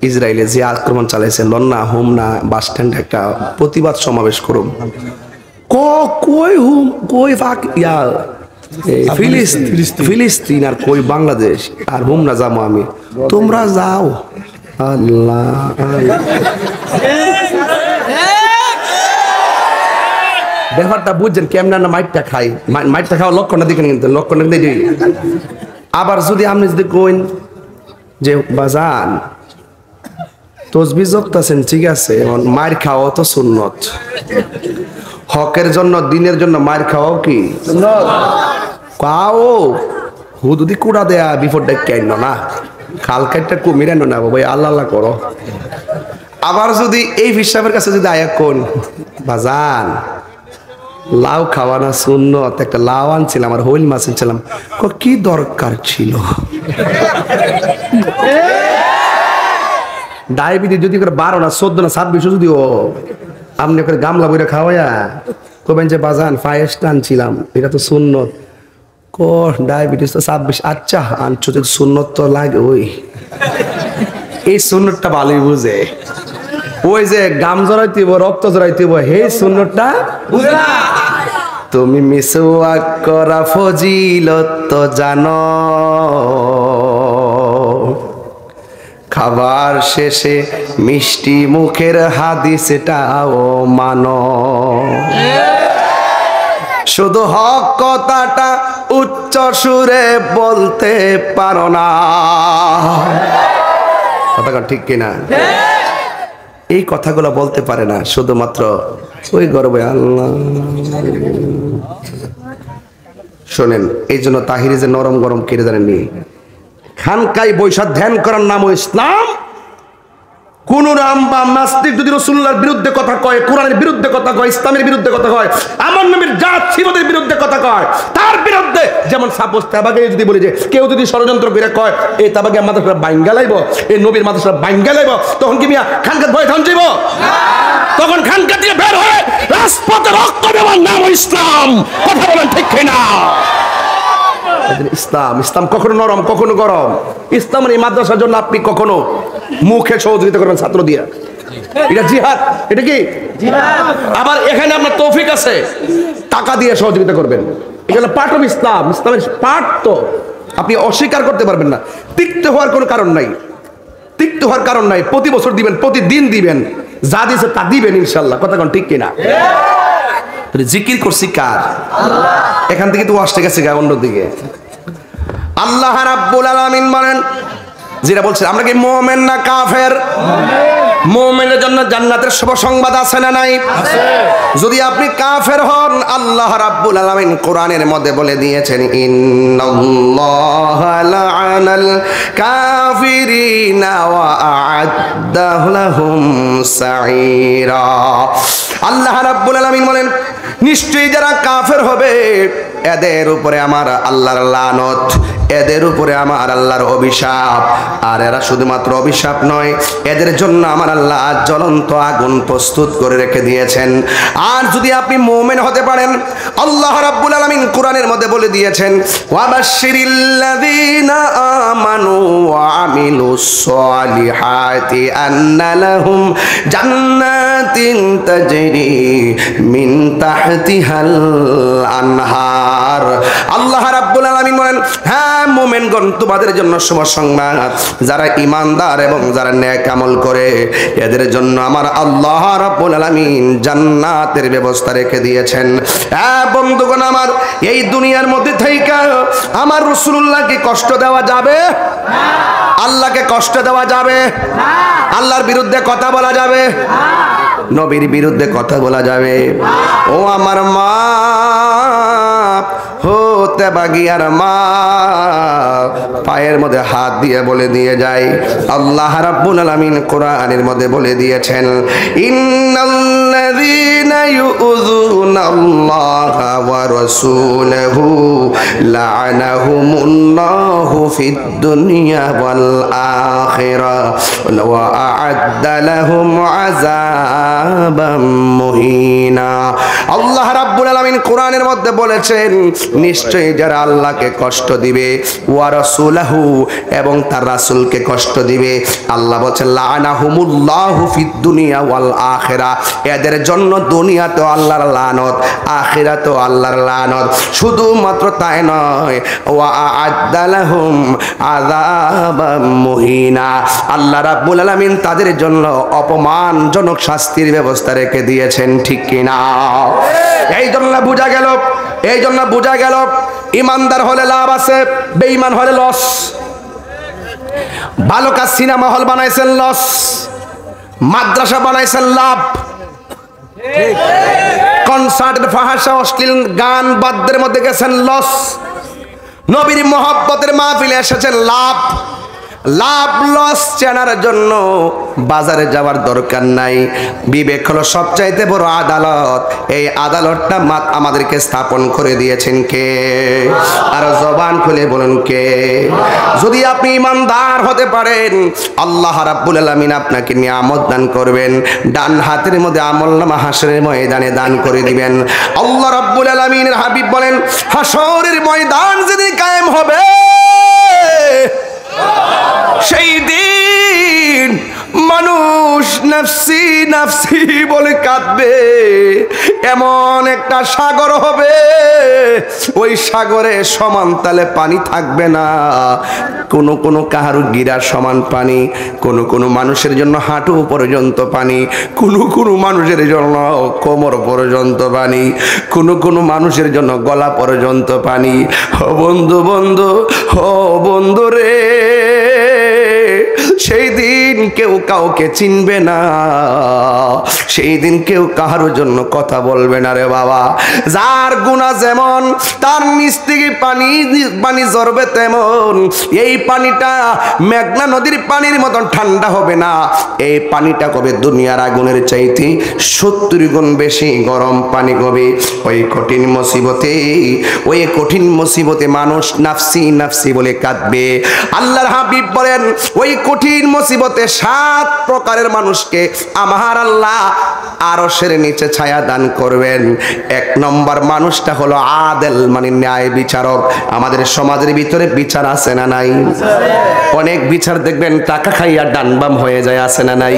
ইসরায়েলে যে আক্রমণ চালাইছে, লন্না হোমনা বাস স্ট্যান্ড একটা প্রতিবাদ সমাবেশ করুন। কই হুম কই ফিলিস্তিন আর কই বাংলাদেশ, আর হোমনা যাবো আমি, তোমরা যাও। আল্লাহ ব্যাপারটা বুঝছেন কেমন না মাইটটা খাই মাইটটা খাওয়া লক্ষণটা দিকে কিন্তু লক্ষণটা দিই আবার যদি আপনি যদি কইন যে বাজান তসবি জপতাছেন ঠিক আছে মার খাওয়া তো সুন্নত হকের জন্য দিনের জন্য মার খাওয়াও কি সুন্নত কাও হুদুদি কুড়া দেয়া বিপদটা কেন না খাল কাটটা কুমিরানো না ভাই আল্লাহ আল্লাহ করো আবার যদি এই হিসাবের কাছে যদি আয়া কোন বাজান লাউ খাওয়ানা সুন্নত একটা লাউ আনছিলাম আর হইল মাছ আনছিলাম কি দরকার ছিল ডায়াবেটিস যদি করে 12 না 14 না 26 যদি ও আপনি করে গামলা বইরে খাওয়ায়া কবেন যে বাজান ফায়েস্ট আনছিলাম এটা তো সুন্নত কো ডায়াবেটিস তো 26 আচ্ছা আনছো তো সুন্নত তো লাগে ওই এই সুন্নতটা ভালোই বুঝে ওই যে গাম জড়াইতেব রক্ত জড়াইতেব হে সুন্নতটা বুঝে না তুমি মিসওয়াক করা ফজিলত তো জানো খাবার শেষে মিষ্টি মুখের হাদিস এটাও মানো শুধু হক কথাটা উচ্চ সুরে বলতে পারো না কথা ঠিক কিনা এই কথাগুলো বলতে পারে না শুধুমাত্র ওই গর্বে আল্লাহ শোনেন এই জন্য তাহিরি যে নরম গরম কেড়ে জানেননি খানকায় বৈশা ধ্যান করার নাম ইসলাম কোন রাম বা নাস্তিক যদি রাসূলুল্লাহর বিরুদ্ধে কথা কয় কোরআনের বিরুদ্ধে কথা কয় ইসলামের বিরুদ্ধে কথা কয় আমার নবীর জাত সিফাতের বিরুদ্ধে কথা কয় তার বিরুদ্ধে যেমন সাপোজ তাবাকে যদি বলি যে কেউ যদি ষড়যন্ত্র করে কয় এই তাবাকে মাদ্রাসা বাইঙ্গা লাইব এই নবীর মাদ্রাসা বাইঙ্গা লাইব তখন কি মিয়া খানকার ভয় থাম যাইব না তখন খানকা থেকে বের হয়ে রাজপথে রক্ত দেওয়ার নাম ইসলাম কথা বলেন ঠিক কিনা ইসলাম ইসলাম কখনো নরম কখনো গরম ইসলামের এই মাদ্রাসার জন্য আপনি কখনো মুখে সহযোগিতা করবেন ছাত্র দিয়া এটা জিহাদ এটা কি জিহাদ আবার এখানে আপনার তৌফিক আছে টাকা দিয়ে সহযোগিতা করবেন এখানে পার্ট অফ ইসলাম ইসলামের পার্ট তো আপনি অস্বীকার করতে পারবেন না তিক্ত হওয়ার কোনো কারণ নাই তিক্ত হওয়ার কারণ নাই প্রতি বছর দিবেন প্রতিদিন দিবেন যা দিয়েছে তা দিবেন ইনশাল্লাহ কথা কোন ঠিক কিনা জিকির করছি কার আল্লাহ এখান থেকে তো আসতে গেছে গা অন্যদিকে আল্লাহ রাব্বুল আলামিন বলেন যেটা বলছেন আমরা কি মুমিন না কাফের মুমিনের জন্য জান্নাতের শুভ সংবাদ আছে না নাই আছে যদি আপনি কাফের হন আল্লাহ রাব্বুল আলামিন কোরআনের মধ্যে বলে দিয়েছেন ইন্নাল্লাহা লা'আনাল কাফিরিনা ওয়া আ'আদ্দা লাহুম সাঈরা আল্লাহ রাব্বুল আলামিন বলেন নিশ্চয়ই যারা কাফের হবে এদের উপরে আমার আল্লাহর লানত এদের উপরে আমার আল্লাহর অভিশাপ আর এরা শুধুমাত্র অভিশাপ নয় এদের জন্য আমার আল্লাহ জ্বলন্ত আগুন প্রস্তুত করে রেখে দিয়েছেন আর যদি আপনি মুমিন হতে পারেন আল্লাহ রাব্বুল আলামিন কোরআনের মধ্যে বলে দিয়েছেন ওয়াবাশশিরিল্লাযীনা আমানু ওয়া আমিলুস সালিহাতি আন্না লাহুম জান্নাতিন তাজরি মিন তাহতিহাল আনহার আল্লাহ রাব্বুল আলামিন বলেন হ্যাঁ মুমিনগণ তোমাদের জন্য শুভ সংবাদ যারা ঈমানদার এবং যারা নেক আমল করে এদের জন্য আমার আল্লাহ রাব্বুল আলামিন জান্নাতের ব্যবস্থা রেখে দিয়েছেন হ্যাঁ বন্ধুগণ আমার এই দুনিয়ার মধ্যে থেকে আমার রাসূলুল্লাহকে কষ্ট দেওয়া যাবে না আল্লাহকে কষ্ট দেওয়া যাবে না আল্লাহর বিরুদ্ধে কথা বলা যাবে না নবীর বিরুদ্ধে কথা বলা যাবে না ও আমার মা হতে বাগিয়ার মা পায়ের মধ্যে হাত দিয়ে বলে দিয়ে যায় আল্লাহ রাব্বুল আলামিন কোরআনের মধ্যে বলে দিয়েছেন ইন্নাল্লাযীনা ইউযুনাল্লাহা ওয়া রাসূলাহু লা'আনাহুমুল্লাহু ফিদ দুনিয়া ওয়াল আখিরাহ ওয়া আ'আদ্দা লাহুম আযাবাম মুহিনা আল্লাহ রাব্বুল আলামিন কোরআনের মধ্যে বলেছেন নিশ্চয়ই যারা আল্লাহকে কষ্ট দিবে ওয়া রাসূলাহু এবং তার রাসূলকে কষ্ট দিবে আল্লাহ বলেন লা'আনাহুমুল্লাহু ফিদ দুনিয়া ওয়াল আখিরাহ এদের এদের জন্য দুনিয়াতেও আল্লাহর লানত, আখিরাতেও আল্লাহর লানত। শুধুমাত্র তাই নয়, ওয়া আ'আদ্দা লাহুম আযাবাম মুহিনা, আল্লাহ রাব্বুল আলামিন তাদের জন্য অপমানজনক শাস্তির ব্যবস্থা রেখে দিয়েছেন। ঠিক কিনা? এই জন্য বোঝা গেল ইমানদার হলে লাভ আছে, বেঈমান হলে লস। ভালো কাজ সিনেমা হল বানাইছেন লস, মাদ্রাসা বানাইছেন লাভ, কনসার্টের ফাহাশা অশ্লীল গান বাদ্যের মধ্যে গেছেন লস, নবীর মহব্বতের মাহফিলে এসেছেন লাভ। লাভ লস চেনার জন্য বাজারে যাওয়ার দরকার নাই। বিবেক হলো সবচাইতে বড় আদালত। এই আদালতটা আমাদেরকে স্থাপন করে দিয়েছেন কে? আর জবান খুলে বলুন কে? যদি আপনি ইমানদার হতে পারেন, আল্লাহ রাব্বুল আলামিন আপনাকে নিয়ামত দান করবেন। ডান হাতের মধ্যে আমলনামা হাসরের ময়দানে দান করে দিবেন। আল্লাহ রাব্বুল আলামিনের হাবিব বলেন, হাসরের ময়দান যেদিন কায়েম হবে, সেই দিন মানুষ নাফসি নাফসি বলে কাঁদবে। এমন একটা সাগর হবে, ওই সাগরে সমান তালে পানি থাকবে না। কোনো কাহারু গিরার সমান পানি, কোনো মানুষের জন্য হাঁটু পর্যন্ত পানি, কোনো মানুষের জন্য কোমর পর্যন্ত পানি, কোনো মানুষের জন্য গলা পর্যন্ত পানি। ও বন্ধু রে, সেই দিন কেউ কাউকে চিনবে না, সেই দিন কেউ কাহার জন্য কথা বলবে না রে বাবা। যার গুনাহ যেমন, তার নিচ থেকে পানি ঝরবে তেমন। এই পানিটা মেঘনা নদীর পানির মতন ঠান্ডা হবে না, এই পানিটা কবে দুনিয়ার আগুনের চাইতে 70 গুণ বেশি গরম পানি হবে। ওই কঠিন মুসিবতে মানুষ নাফসি নাফসি বলে কাঁদবে। আল্লাহর হাবিব বলেন, ওই কঠিন মুসিবতে 7 প্রকারের মানুষকে আমার আল্লাহ আরশের নিচে ছায়া দান করবেন। 1 নম্বর মানুষটা হলো আদেল, মানে ন্যায় বিচারক। আমাদের সমাজের ভিতরে বিচার আছে না নাই? অনেক বিচার দেখবেন টাকা খাইয়া ডানবাম হয়ে যায়, আছে না নাই?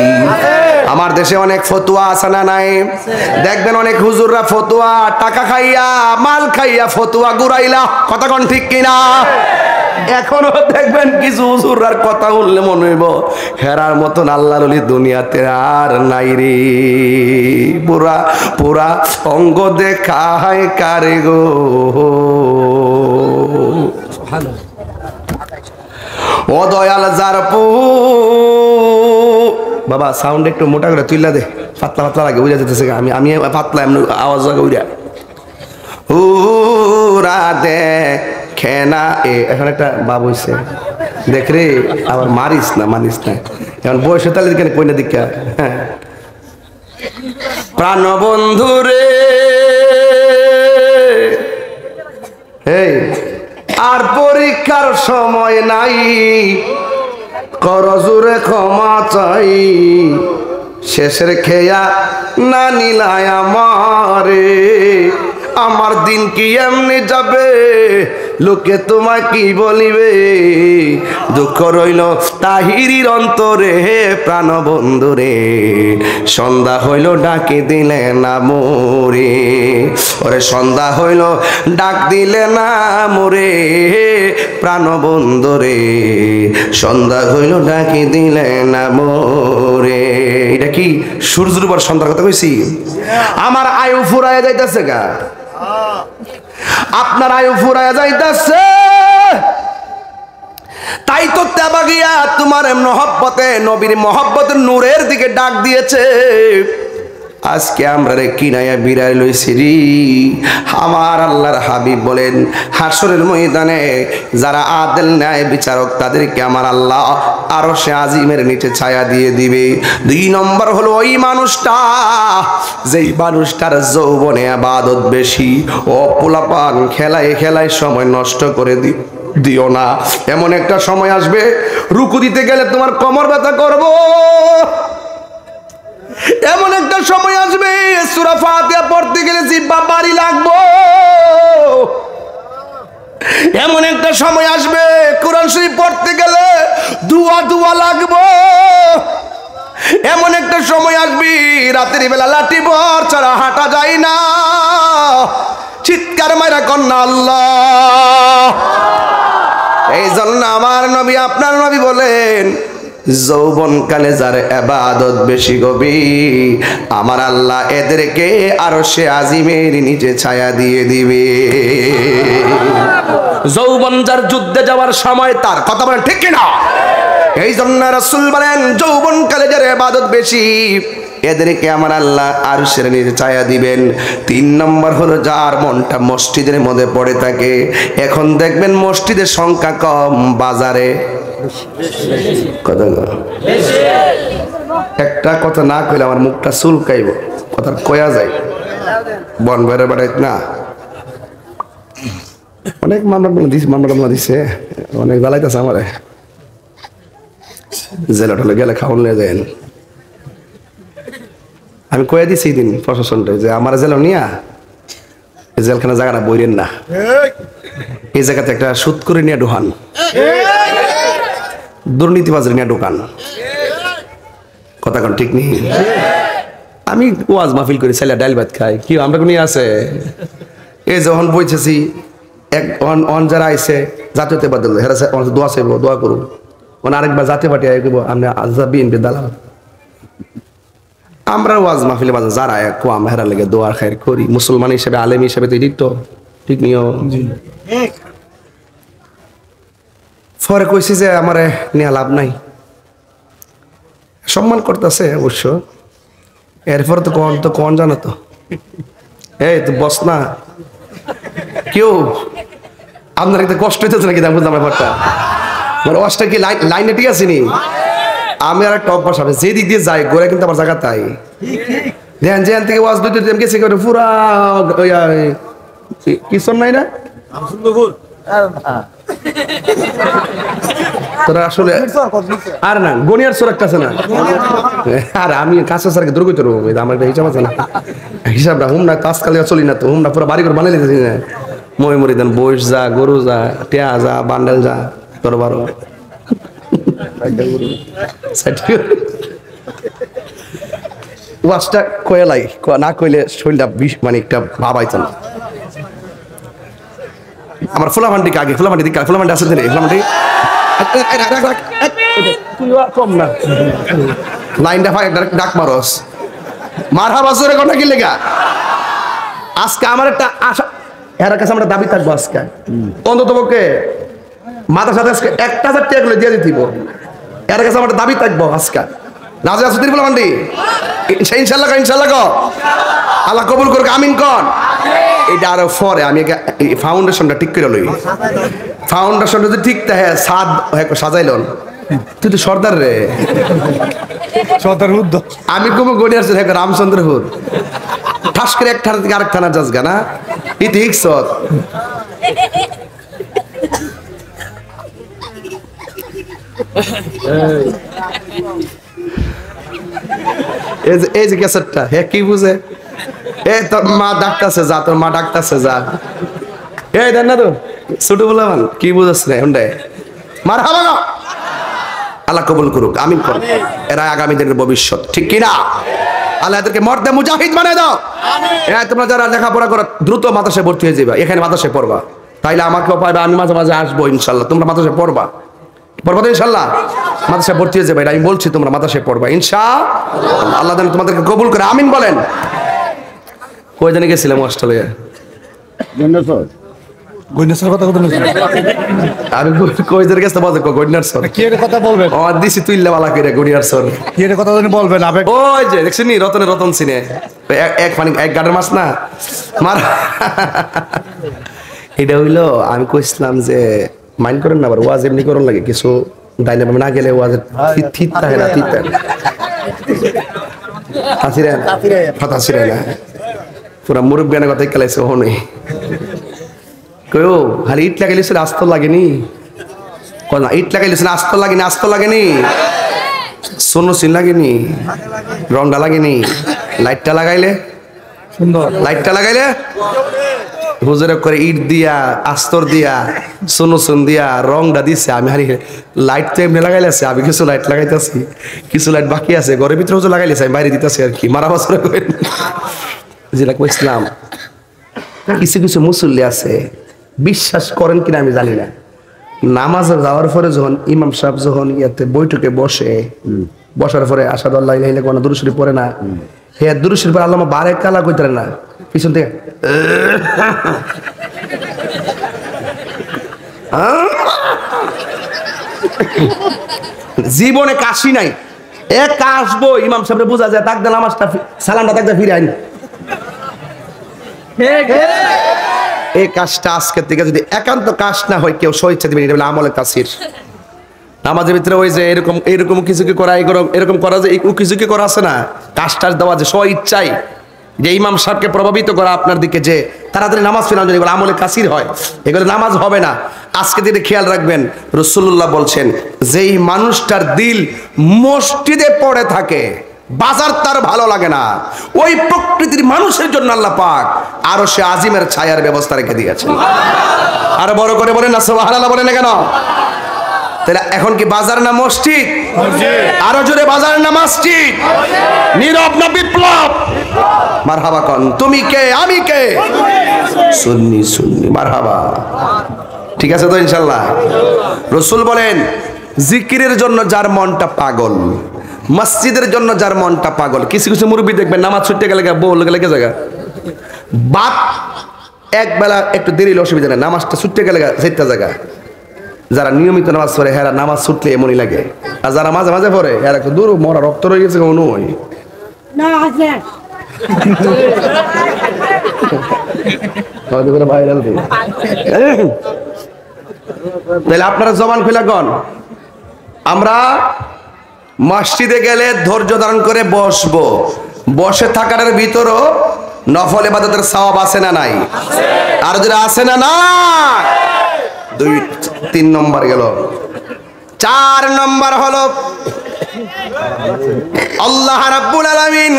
আমার দেশে অনেক ফতুয়া আছে না নাই? দেখবেন অনেক হুজুররা ফতুয়া টাকা খাইয়া, মাল খাইয়া ফতুয়া গুরাইলা। কথা কোন ঠিক কিনা? এখনো দেখবেন কিছু হুজুররার কথা বললে মনে হইব হেরার মতন আল্লাহর ওলি দুনিয়াতে আর নাই রে। পুরা অঙ্গ দেখায় কারে গো। ও দয়াল জারপু বাবা, সাউন্ড একটু মোটা করে তুইলা দে, পাতলা লাগে, বুঝা যেতেছে। আমি পাতলা এমনি আওয়াজ লাগে উড়া দে খেনা। এখন একটা বাবু হইছে, দেখ রে, আবার মানিস না। এখন বয়স তাহলে দিকে কইনা দীক্ষা। হ্যাঁ, প্রাণ বন্ধু রে, এই আর পরীক্ষার সময় নাই, করজুরে ক্ষমা চাই। শেষের খেয়া না নিলায় আমারে, আমার দিন কি এমনি যাবে, লোকে তোমায় কি বলিবে। দুঃখ রইল তাহিরির অন্তরে, প্রাণ বন্ধু রে, সন্ধ্যা হইল ডাকি দিলে না মোরে। ওরে সন্ধ্যা হইল ডাক দিলে না মোরে, প্রাণ বন্ধু রে, সন্ধ্যা হইল ডাকি দিলে না মোরে। এটা কি সূর্যের উপর সন্ধ্যার কথা কইছি? আমার আয়ু ফুরায় যাইতেছে গা, আপনার আয়ু ফুরায় যাইতেছে। তাই তো তেবাগিয়া তোমার মহব্বতে, নবীর মহব্বতের নূরের দিকে ডাক দিয়েছে। আজকে আমরা রে কিনায়া বিরাই লইছি রে। আমার আল্লাহর হাবিব বলেন, হাসরের ময়দানে যারা আদেল ন্যায় বিচারক, তাদেরকে আমার আল্লাহ আরশে আজিমের নিচে ছায়া দিয়ে দিবে। 2 নম্বর হলো ওই মানুষটা, যেই মানুষটার যৌবনে ইবাদত বেশি। ও পোলাপান, খেলায় সময় নষ্ট করে দিও না। এমন একটা সময় আসবে, রুকু দিতে গেলে তোমার কোমর ব্যথা করবো। এমন একটা সময় আসবে, সূরা ফাতিহা পড়তে গেলে জিহ্বা ভারী লাগবো। এমন একটা সময় আসবে, কোরআন শরীফ পড়তে গেলে দুয়া লাগবো। এমন একটা সময় আসবে, রাতের বেলা লাঠি বর ছাড়া হাঁটা যায় না, চিৎকার মাইরা কন্যা আল্লাহ। এই জন্য আমার নবী আপনার নবী বলেন, যৌবনকালে যার ইবাদত বেশি গভীর, আমার আল্লাহ এদেরকে আরশে আজিমের নিচে ছায়া দিয়ে দিবে। যৌবন যার যুদ্ধে যাওয়ার সময় তার, কথা বলেন ঠিক কিনা? এই জন্য রাসূল বলেন যৌবনকালে যার ইবাদত বেশি, এদেরকে আমার আল্লাহ আরশের নিচে ছায়া দিবেন। 3 নম্বর হলো যার মনটা মসজিদের মধ্যে পড়ে থাকে। এখন দেখবেন মসজিদের সংখ্যা কম, বাজারে কথা একটা কথা না কইলে আমার মুখটা চুলকাইব, কথা কয়া যায় বন ভরে বেড়াই না। অনেক মামলা দিছে, অনেক জ্বালাইতেছে আমারে। জেলা টলে গেলে খাওয়ান নিয়ে যায়। আমি কয়ে দিছি এই দিন প্রশাসনটা যে আমার জেলা নিয়া জেলখানা জায়গাটা বইরেন না, এই জায়গাতে একটা সুদ করে নিয়ে ঢোকান, দুর্নীতিবাজের নিয়ে ঢোকান। কথা কোন ঠিক নেই? আমি ওয়াজ মাহফিল করি, ছেলে ডাইল ভাত খাই, কি আমরা কোন আছে? এই যখন বইতেছি এক অন যারা আইছে জাতীয়তাবাদ দল, হেরা দোয়া চাইব, দোয়া করুন। মানে আরেকবার জাতীয় পার্টি আয় করবো, আমরা বিএনপি দালাল। আমরা ওয়াজ মাহফিলে বাজার যারা কোয়াম হেরা লেগে দোয়ার খায়ের করি, মুসলমান হিসেবে আলেম হিসেবে তো এদিক তো ঠিক নিও। পরে কইছি যে আমারে নিয়ে লাভ নাই, সম্মান করতেছে অবশ্য। এরপরে তো কন জানো তো, এই তো বস না কেউ আপনার একটা কষ্ট হইতেছে নাকি? বুঝলাম ব্যাপারটা, মানে ওয়াজটা কি লাইনে ঠিক আছে নি? আমি আর একটা অভ্যাস হবে, যে দিক দিয়ে যাই গোড়া কিন্তু আমার জায়গা তাই দেখেন, যেখান থেকে ওয়াজ দুটো গেছে পুরা কিশোর নাই না তোরা আসলে আর না গনিয়ার সোর একটা আছে না। আর আমি কাছে স্যারকে দূর করতে রবো, আমার একটা হিসাব আছে না, হিসাবটা হুম না আজকাল চলি না তো, হুম না পুরো বাড়ি করে বানিয়ে দিতেছি না। মই মরি দেন বইস যা, গরু যা, টেয়া যা, বান্ডেল যা, তোর বারো ওয়াজটা কয়েলাই না কইলে শরীরটা মানে একটা ভাবাইতো না। আমার ফুলাভান্ডি আগে, ফুলাভান্ডি দিকে, ফুলাভান্ডি আছে ফুলাভান্ডি কম না লাইনটা ভাই ডাক মারস মার হাবা জোরে কথা কি লেগা। আজকে আমার একটা আশা, এর কাছে আমরা দাবি থাকবো আজকে অন্তত পক্ষে মাথার সাথে আজকে 1000 টাকা করে দিয়ে দিতে, এর কাছে আমার দাবি থাকবো আজকে। রাজা আছে তিরপুলা মান্ডি ইনশাআল্লাহ, ইনশাআল্লাহ গো আল্লাহ কবুল করুক, আমিন কর। এটা আরো পরে আমি ফাউন্ডেশনটা ঠিক করে লই, ফাউন্ডেশনটা যদি ঠিক থাকে সাদ সাজাইলন। তুই তো সর্দার রে, সর্দার হুদ আমি কমে গড়িয়ে আসছি রামচন্দ্র হুদ, ঠাস করে এক থানা থেকে আরেক থানা যাস গা না ইতিক সৎ। এই যে ক্যাসেটটা হে কি বুঝে, এ তোর মা ডাকতেছে যা, তোর মা ডাকতেছে যা, এই দেন না তো ছোট বলে কি বুঝাস না হুন্ডাই মার হাবা না। আল্লাহ কবুল করুক, আমিন করুক। এরা আগামী দিনের ভবিষ্যৎ, ঠিক কিনা? আল্লাহ এদেরকে মর্দে মুজাহিদ বানিয়ে দাও। হ্যাঁ, তোমরা যারা লেখাপড়া করো দ্রুত মাদ্রাসায় ভর্তি হয়ে যাবে, এখানে মাদ্রাসায় পড়বা, তাইলে আমাকেও পাইবে, আমি মাঝে মাঝে আসবো ইনশাল্লাহ। তোমরা মাদ্রাসায় পড়বা, পড়বা তো ইনশাল্লাহ, মাদ্রাসায় ভর্তি হয়ে যাবে, আমি বলছি তোমরা মাদ্রাসায় পড়বা ইনশাআল্লাহ। আল্লাহ যেন তোমাদেরকে কবুল করে, আমিন বলেন। কই জানি গেছিলাম অস্ট্রেলিয়া, আমি কই জানি গেছে বলতে গড়িয়ার সর কি এর কথা বলবেন, ও দিছি তুইলা বালা কইরা গড়িয়ার সর কি এর কথা জানি বলবেন। আবেগ ওই যে দেখছেন নি রতন সিনে এক মানে এক গাড়ের মাছ না মার। এটা হইলো আমি কইছিলাম যে মাইন্ড করেন না, আবার ওয়াজ এমনি করন লাগে কিছু ডাইনে না গেলে ওয়াজের থিত থাকে না, থিত থাকে ফাতাসিরা না পুরা মুরব্বিয়ানের কথা খেলাইছে ওখানে কয়ো খালি ইট লাগাইলিস আস্ত লাগেনি, ইট লাগাইলিস আস্ত লাগেনি, আস্ত লাগেনি, সোনো সিন লাগেনি, রংটা লাগেনি, লাইটটা লাগাইলে সুন্দর, লাইটটা লাগাইলে হুজুরে করে ইট দিয়া আস্তর দিয়া সুন দিয়া রংটা দিছে। আমি হারি লাইট তো এমনি লাগাইলেছে, আমি কিছু লাইট লাগাইতেছি, কিছু লাইট বাকি আছে ঘরের ভিতরে হুজুর লাগাইলেছে, আমি বাইরে দিতেছি আর কি। মারা বছর ইসলাম কিছু কিছু মুসল্লি আছে, বিশ্বাস করেন কিনা আমি জানি না, নামাজে যাওয়ার পরে যখন ইমাম সাহেব যখন ইয়াতে বৈঠকে বসার পরে আসাদু আল্লাহ ইলাহা ইল্লাল্লাহ কোনো দুরূদ শরীফ পড়ে না, হ্যাঁ দুরূদ শরীফ আল্লামা বারে কালা কইতে না, পিছন থেকে জীবনে কাশি নাই, এক কাশবো ইমাম সাহেব বোঝা যায়, তাক দে নামাজটা সালামটা তাক দে ফিরে আইন। এই কাজটা আজকের থেকে যদি একান্ত কাজ না হয়, কেউ স্বেচ্ছা দিবেন, এটা বলে আমলে কাসির। নামাজের ভিতরে ওই যে এরকম কিছু কি করা, এরকম করা যে কিছু কি করা আছে না, কাজটা দেওয়া যে স্ব ইচ্ছাই যে ইমাম সাহেবকে প্রভাবিত করা আপনার দিকে যে তাড়াতাড়ি নামাজ ফেরানো, যদি এগুলো আমলে কাসির হয়, এগুলো নামাজ হবে না। আজকে দিনে খেয়াল রাখবেন, রাসূলুল্লাহ বলছেন যেই মানুষটার দিল মসজিদে পড়ে থাকে, বাজার তার ভালো লাগে না, ওই প্রকৃতির মানুষের জন্য আল্লাহ পাক আরো সে আজিমের ছায়ার ব্যবস্থা রেখে দিয়েছেন। আরো বড় করে বলেন না সুবহানাল্লাহ, বলেন না কেন? তাহলে এখন কি বাজার না মসজিদ? আরো জোরে বাজার না মসজিদ? নীরব না বিপ্লব? মারহাবা কোন, তুমি কে আমি কে? সুন্নি সুন্নি, মারহাবা। ঠিক আছে তো ইনশাআল্লাহ? রাসূল বলেন জিকিরের জন্য যার মনটা পাগল, মসজিদের জন্য যার মনটা পাগল। কিছু কিছু মুরব্বী দেখবেন নামাজ ছুটতে গেলে বল গেলে জায়গা বাপ এক বেলা একটু দেরি অসুবিধা নেই, নামাজটা ছুটতে গেলে যেতে জায়গা। যারা নিয়মিত নামাজ পড়ে হ্যাঁ নামাজ ছুটলে এমনই লাগে, আর যারা মাঝে মাঝে পড়ে হ্যাঁ একটু দূর মরা রক্ত রয়ে গেছে কোনো ভাইরাল। তাহলে আপনারা জবান খুলে কন, আমরা মসজিদে গেলে ধৈর্য ধারণ করে বসবো, বসে থাকার ভিতরও নফল ইবাদতের সওয়াব আছে না নাই? আর যারা আছে না না, 3 নম্বর গেল। 4 নম্বর হলো আল্লাহ রাব্বুল আলামিন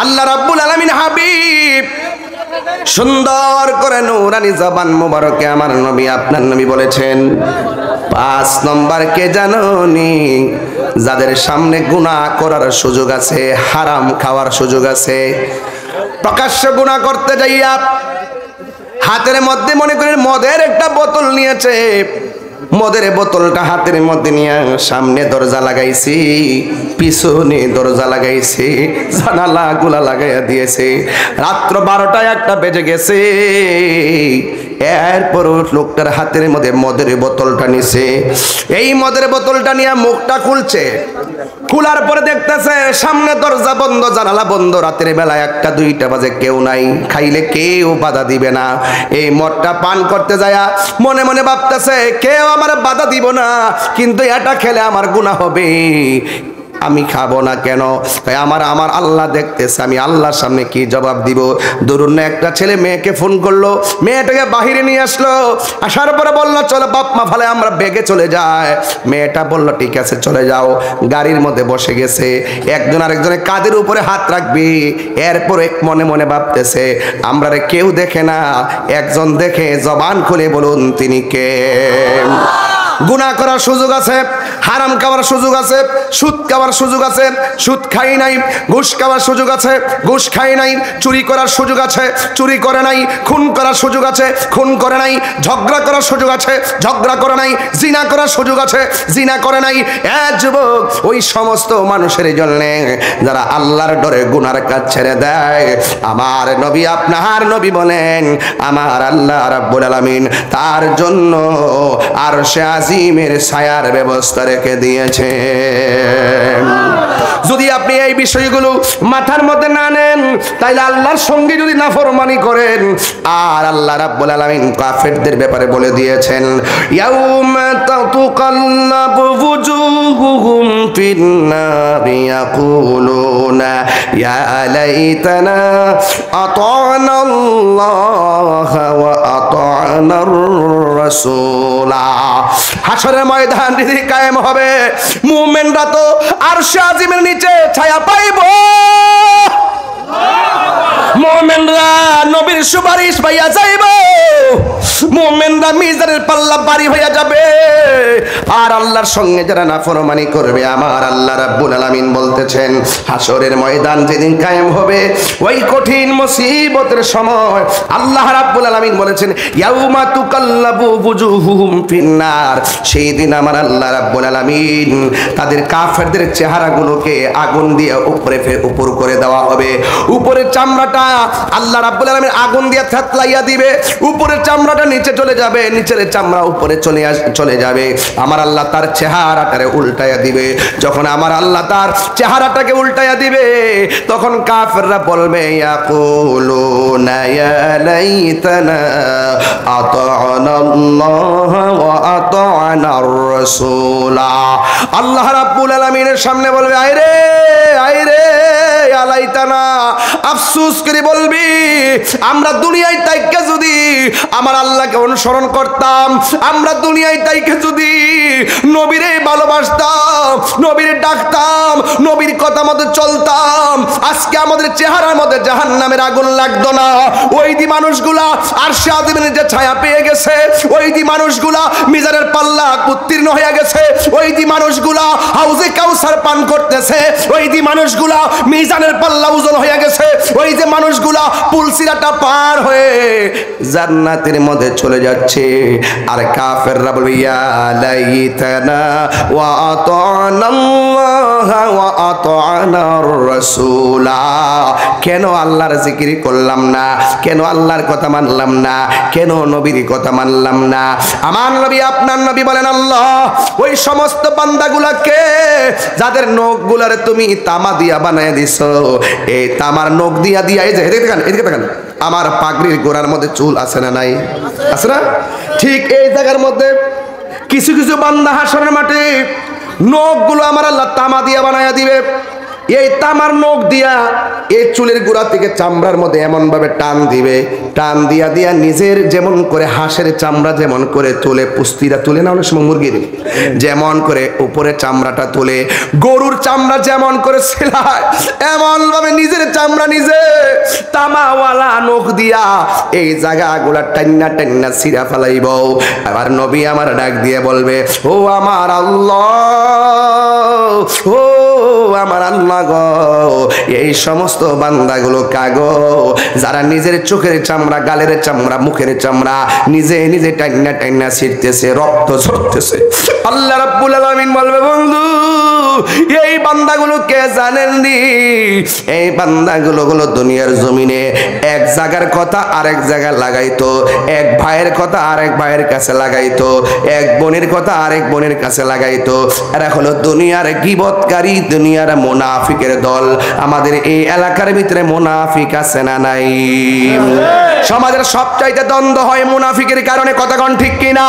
আল্লাহ রাব্বুল আলামিন হাবিব সুন্দর করে নূরানি জবান মোবারকে আমার নবী আপনার নবী বলেছেন 5 নম্বর কে জানোনি? যাদের সামনে গুনাহ করার সুযোগ আছে, হারাম খাওয়ার সুযোগ আছে, প্রকাশ্য গুনাহ করতে যাইয়া হাতের মধ্যে মনে করেন মদের একটা বোতল নিয়েছে, মদের বোতলটা হাতের মধ্যে নিয়ে সামনে দরজা লাগাইছি, পিছনে দরজা লাগাইছি, জানালা গুলা লাগাইয়া দিয়েছে। রাত্র 12টায় 1টা বেজে গেছে, এরপর লোকটার হাতের মধ্যে মদের বোতলটা নিছে, এই মদের বোতলটা নিয়ে মুখটা খুলছে, খোলার পরে দেখতেছে সামনে দরজা বন্ধ, জানালা বন্ধ, রাতের বেলা 1টা 2টা বাজে, কেউ নাই, খাইলে কেউ বাধা দিবে না। এই মদটা পান করতে যায় মনে মনে ভাবতেছে কেউ আমার বাধা দিব না, কিন্তু এটা খেলে আমার গুনাহ হবে, আমি খাবো না কেন? আমার আল্লাহ দেখতেছে, আমি আল্লাহর সামনে কি জবাব দিব? ধরুন না একটা ছেলে মেয়েকে ফোন করলো, মেয়েটাকে বাহিরে নিয়ে আসলো, আসার পরে বললো চলো বাপ মা ফালে আমরা বেগে চলে যায়। মেয়েটা বললো ঠিক আছে চলে যাও, গাড়ির মধ্যে বসে গেছে, একজন আরেকজনের কাঁধের উপরে হাত রাখবি, এরপরে মনে মনে ভাবতেছে আমরা রে কেউ দেখে না, একজন দেখে, জবান খুলে বলুন তিনি কে? গুনাহ করার সুযোগ আছে, হারাম খাওয়ার সুযোগ আছে, সুদ খাওয়ার সুযোগ আছে, সুদ খাই নাই, ঘুষ খাওয়ার সুযোগ আছে, ঘুষ খাই নাই, চুরি করার সুযোগ আছে, চুরি করে নাই, খুন করার সুযোগ আছে, খুন করে নাই, ঝগড়া করার সুযোগ আছে, ঝগড়া করে নাই, জিনা করার সুযোগ আছে, জিনা করে নাই। যুবক, ওই সমস্ত মানুষের জন্য যারা আল্লাহর ডরে গুনার কাজ ছেড়ে দেয়, আমার নবী আপনার নবী বলেন আমার আল্লাহ রাব্বুল আলামিন তার জন্য আরশে আজিমের ছায়ার ব্যবস্থা রেখে দিয়েছে। যদি আপনি এই বিষয়গুলো মাথার মধ্যে না নেন, তাইলে আল্লাহর সঙ্গে যদি নাফরমানি করেন, আর আল্লাহ রাব্বুল আলামিন কাফেরদের ব্যাপারে বলে দিয়েছেন ইয়াউমা তাতুকাল্লাবু ওয়ুজুহুহুম ফিন্নারি ইয়াকুলুনা ইয়া লাইতানা আতা'না আল্লাহ ওয়া আতা'নার রাসূলা। হাসরের ময়দান যদি কায়েম হবে, মুমিনরা তো আরশে আজিমের নিচে ছায়া পাইব, মুমিনরা নবীর সুপারিশ পাইয়া যাইব, মুমিনরা মিজানের পাল্লা ভারী হইয়া যাবে। আর আল্লাহর সঙ্গে যারা নাফরমানি করবে, আমার আল্লাহ রাব্বুল আলামিন বলতেছেন হাসরের ময়দান যেদিন কায়েম হবে, ওই কঠিন মুসিবতের সময় আল্লাহ রাব্বুল আলামিন বলেছেন ইয়াউমা তুকাল্লাবু বুজুহুহুম ফিন্নার, সেই দিন আমার আল্লাহ রাব্বুল আলামিন তাদের কাফেরদের চেহারাগুলোকে আগুন দিয়ে উপর করে দেওয়া হবে। উপরের চামড়াটা আল্লাহ রাব্বুল আলামিন আগুন দিয়ে থেতলাইয়া দিবে, উপরের চামড়াটা নিচে চলে যাবে, নিচের চামড়া উপরে চলে যাবে। আমার আল্লাহ তার চেহারাটারে উল্টাইয়া দিবে। যখন আমার আল্লাহ তার চেহারাটাকে উল্টাইয়া দিবে, তখন কাফেররা বলবে ইয়াকুলুনা ইয়া লাইতানা আতা'না আল্লাহ ওয়া আতা'না আর-রাসূলা। আল্লাহ রাব্বুল আলামিনের সামনে বলবে আইরে আইরে আলাইতানা, আফসোস করে বলবি আমরা দুনিয়ায় তাইকে যদি আমার আল্লাহকে অনুসরণ করতাম, আমরা দুনিয়ায় তাইকে যদি নবীরে ভালোবাসতাম, নবীরে ডাকতাম, নবীর কথা মতো চলতাম, আজকে আমাদের চেহারার মধ্যে জাহান্নামের আগুন লাগতো না। ওই দি মানুষগুলা আরশে আযমের যে ছায়া পেয়ে গেছে, ওই দি মানুষগুলা মিজানের পাল্লা উত্তীর্ণ হয়ে গেছে, ওই দি মানুষগুলা হাউজে কাউসার পান করতেছে, ওই দি মানুষগুলা মিজানের পাল্লা ওজন হয়ে গেছে, ওই যে মানুষগুলা পুলসিরাটা পার হয়ে জান্নাতের মধ্যে চলে যাচ্ছে। আর কাফেররা বলবে ইয়া লাইতানা ওয়া আতা'না আল্লাহ ওয়া আতা'না আর-রাসূলা, কেন আল্লাহর জিকির করলাম না, কেন আল্লাহর কথা মানলাম না, কেন নবীর কথা মানলাম না। আমার নবী আপনার নবী বলেন আল্লাহ ওই সমস্ত বান্দাগুলাকে যাদের নখগুলারে তুমি তামা দিয়া বানায় দিছো, এই তামার নখ দিয়া দিয়া, এই যে এদিকে দেখেন আমার পাগড়ির গোড়ার মধ্যে চুল আছে না নাই, আছে না? ঠিক এই জায়গার মধ্যে কিছু কিছু বান্দা হাসরের মাঠে নখগুলো আমার আল্লাহ তামা দিয়া বানায়া দিবে। এই তামার নখ দিয়া এই চুলের গোড়া থেকে চামড়ার মধ্যে এমন ভাবে টান দিবে, টান দিয়া দিয়া নিজের যেমন করে হাঁসের চামড়া যেমন করে তুলে, পুস্তিরা তুলে না অনেক সময় মুরগির, যেমন করে উপরে চামড়াটা তুলে, গরুর চামড়া যেমন করে সেলায়, এমন ভাবে নিজের চামড়া নিজে তামাওয়ালা নখ দিয়া এই জায়গাগুলা টান্না টান্না ছিঁড়া ফেলাইব। আবার নবী আমার ডাক দিয়ে বলবে ও আমার আল্লাহ, ও আমার আল্লাহ গো, এই সমস্ত বান্দাগুলো কাগো যারা নিজের চোখের চামড়া, গালের চামড়া, মুখের চামড়া নিজে নিজে টান্না টান্না ছিঁড়তেছে, রক্ত ঝরতেছে। আল্লাহ রাব্বুল আলামিন বলবে বন্ধু এই বান্দাগুলো কে জানেননি? এই বান্দাগুলো হলো দুনিয়ার জমিনে এক জায়গার কথা আরেক জায়গায় লাগাইতো, এক ভাইয়ের কথা আরেক ভাইয়ের কাছে লাগাইতো, এক বোনের কথা আরেক বোনের কাছে লাগাইতো। এরা হলো দুনিয়ার গীবতকারী, দুনিয়ার মুনাফিকের দল। আমাদের এই এলাকার ভিতরে মুনাফিক আছে না নাই? সমাজের সবচাইতে দ্বন্দ্ব হয় মুনাফিকের কারণে, কথা কোন ঠিক কিনা?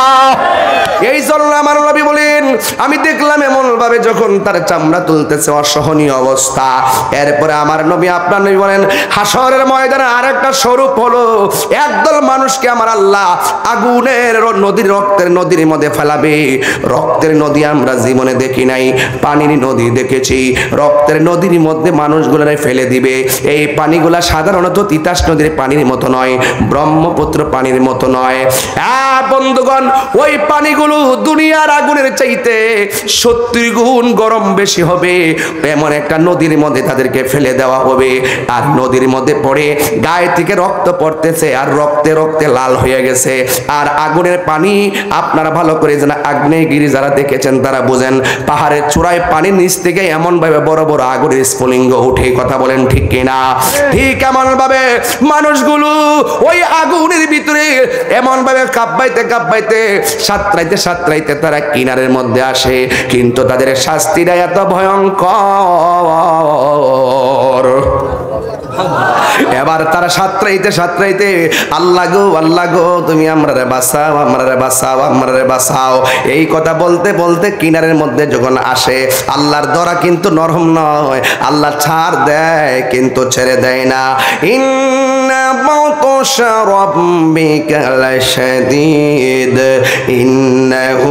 এই জন্য আমার নবী বলেন আমি দেখলাম এমন ভাবে যখন তার চামড়া তুলতেছে, অসহনীয় অবস্থা। এরপরে আমার নবী আপনার নবী বলেন হাসরের ময়দানে আরেকটা স্বরূপ হলো একদল মানুষকে আমার আল্লাহ আগুনের নদীর, রক্তের নদীর মধ্যে ফেলাবে। রক্তের নদী আমরা জীবনে দেখি নাই, পানির নদী দেখেছি। রক্তের নদীর মধ্যে মানুষগুলোরে ফেলে দিবে। এই পানিগুলা সাধারণত তিতাস নদীর পানির মতো নয়, ব্রহ্মপুত্র পানির মতো নয়। বন্ধুগণ ওই পানিগুলো দুনিয়ার আগুনের চাইতে 70 গুণ গরম বেশি হবে। এমন একটা নদীর মধ্যে তাদেরকে ফেলে দেওয়া হবে। আর নদীর মধ্যে পড়ে গায়ে থেকে রক্ত পড়তেছে, আর রক্তে রক্তে লাল হয়ে গেছে। আর আগুনের পানি আপনারা ভালো করে জানেন, আগ্নেয়গিরি যারা দেখেছেন তারা বুঝেন, পাহাড়ের চূড়ায় পানির নিচ থেকে এমন ভাবে বড় বড় আগুনের স্ফুলিঙ্গ উঠে, কথা বলেন ঠিক কিনা? ঠিক এমন ভাবে মানুষগুলো ওই আগুনের ভিতরে এমন ভাবে কাঁপাইতে কাঁপাইতে সাঁতরাইতে সাঁতরাইতে তারা কিনারের মধ্যে আসে। কিন্তু তাদের শাস্তিটা এত ভয়ঙ্কর। এবার তারা সাঁতরাইতে সাঁতরাইতে আল্লাহ গো তুমি আমরারে বাঁচাও, আমরারে বাঁচাও, আমরারে বাঁচাও, এই কথা বলতে বলতে কিনারের মধ্যে যখন আসে, আল্লাহর দরা কিন্তু নরম নয়, আল্লাহ ছাড় দেয় কিন্তু ছেড়ে দেয় না। ইন্না بطش ربك لشديد إنه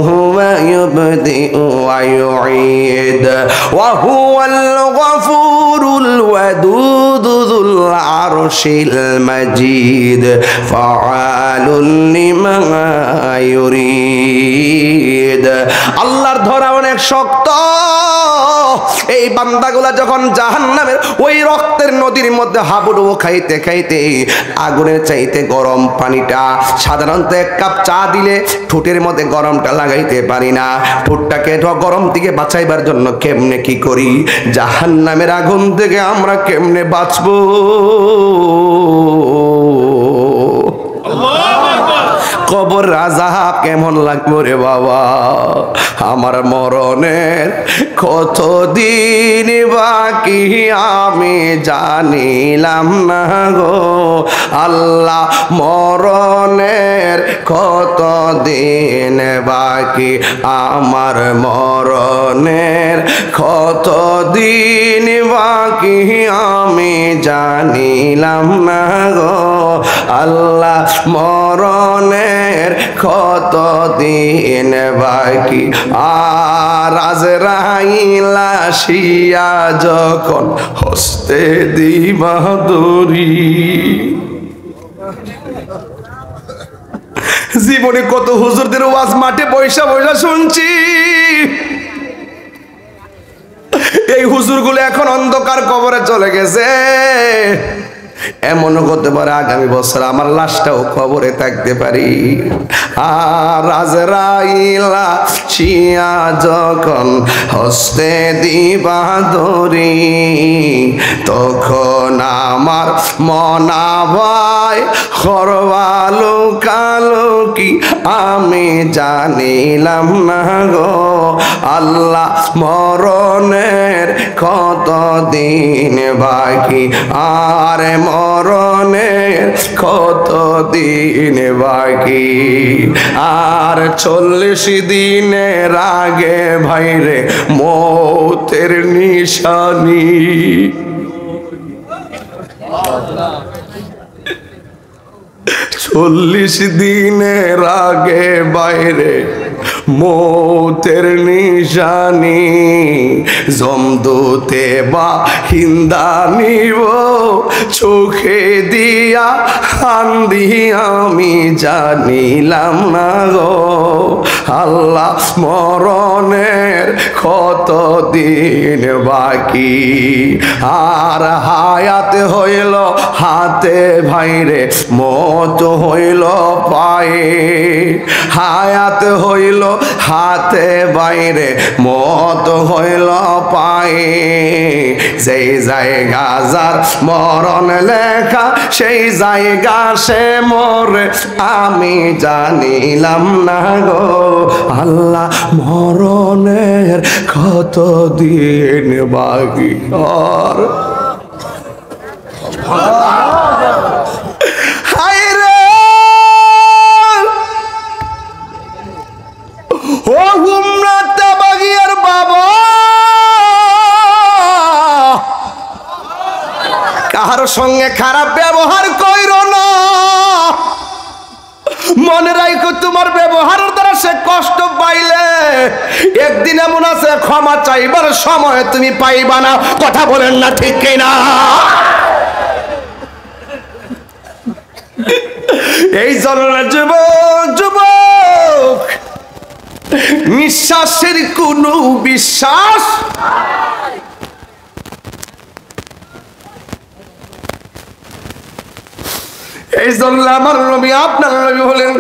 هو يبدئ ويعيد وهو الغفور الودود ذو العرش المجيد فعال لما يريد আল্লাহর ধরা অনেক শক্ত। এই বান্দাগুলা যখন জাহান্নামের ওই রক্তের নদীর মধ্যে হাবুডুবু খাইতে খাইতে আগুনের চাইতে গরম পানিটা, সাধারণত এক কাপ চা দিলে ঠোঁটের মধ্যে গরমটা লাগাইতে পারি না, ঠোঁটটাকে গরম থেকে বাঁচাইবার জন্য কেমনে কি করি, জাহান্নামের আগুন থেকে আমরা কেমনে বাঁচবো? কবর আযাব কেমন লাগবে রে বাবা? আমার মরণের কতদিন বাকি আমি জানিলাম না গো আল্লাহ, মরণের কতদিন বাকি আমার মরণের কতদিন বাকি আমি জানিলাম না গো আল্লাহ, মরণের কতদিন বাকি। আর আজরাইল আসিয়া যখন হস্তে দিবা দড়ি, জীবনে কত হুজুরদের ওয়াজ মাঠে বৈশা বৈশা শুনছি, এই হুজুরগুলো এখন অন্ধকার কবরে চলে গেছে। এমনও হতে পারে আগামী বছর আমার লাশটাও কবরে থাকতে পারি। আর আজরাইল আসিয়া যখন হস্তে দিবা দড়ি, তখন আমার মনাবাই করবালো কালো কি আমি জানিলাম না গো আল্লাহ, মরণের কতদিন বাকি আর মরণের কতদিন বাকি। আর 40 দিনের আগে ভাইরে মৌতের নিশানি, 40 দিনের আগে বাইরে মৌতের নিশানি, জমদূতে বা হিন্দা নিব চোখে দিয়া হান্দি আমি জানিলাম না গো আল্লাহ, মরণের কতদিন বাকি। আর হায়াত হইল হাতে ভাইরে মত হইল পায়ে, হায়াত হইল হাতে বাইরে মত হইল পায়ে, যেই জায়গা যার মরণ লেখা সেই জায়গা সে মরে আমি জানিলাম না গো আল্লাহ, মরণের কতদিন বাকি। আর ও গুমরাতে বাগিয়ার বাবা, কাহার সঙ্গে খারাপ ব্যবহার কইরো না, মনে রাখো তোমার ব্যবহারের দ্বারা সে কষ্ট পাইলে একদিন এমন আছে ক্ষমা চাইবার সময় তুমি পাইবা না। কথা বলেন না ঠিক কিনা? এই জন্য যুবক যুবক নিঃশ্বাসের কোনো বিশ্বাস এই জন্য আমার নবী আপনার নবী হলেন।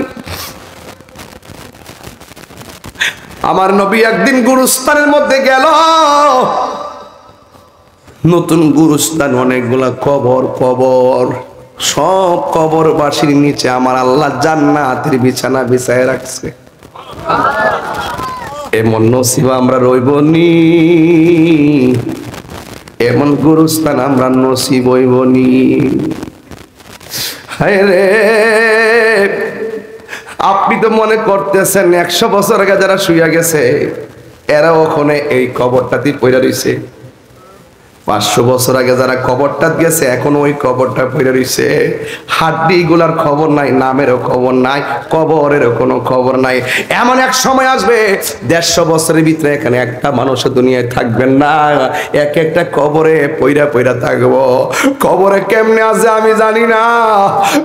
আমার নবী একদিন গুরুস্থানের মধ্যে গেল, নতুন গুরুস্থান, অনেকগুলা কবর কবর, সব কবরবাসীর নিচে আমার আল্লাহ জান্নাতের বিছানা বিছায় রাখছে। এমন নসিব আমরা রইবনি, এমন গুরুস্থান আমরা নসিব হইবনি। হায় রে, আপনি তো মনে করতেছেন 100 বছর আগে যারা শুইয়া গেছে এরা ওখানে এই কবরটাতে পড়ে রইছে। 500 বছর আগে যারা কবরটা গেছে এখন ওই কবরটা পড়ে রইছে। হাড্ডি গুলার খবর নাই, নামেরও খবর নাই, কবরেরও কোনো খবর নাই। এমন এক সময় আসবে 150 বছরের ভিতরে এখানে একটা মানুষ দুনিয়ায় থাকবেন না, এক একটা কবরে পইরা পইরা থাকবো। কবরে কেমনে আছে আমি জানি না।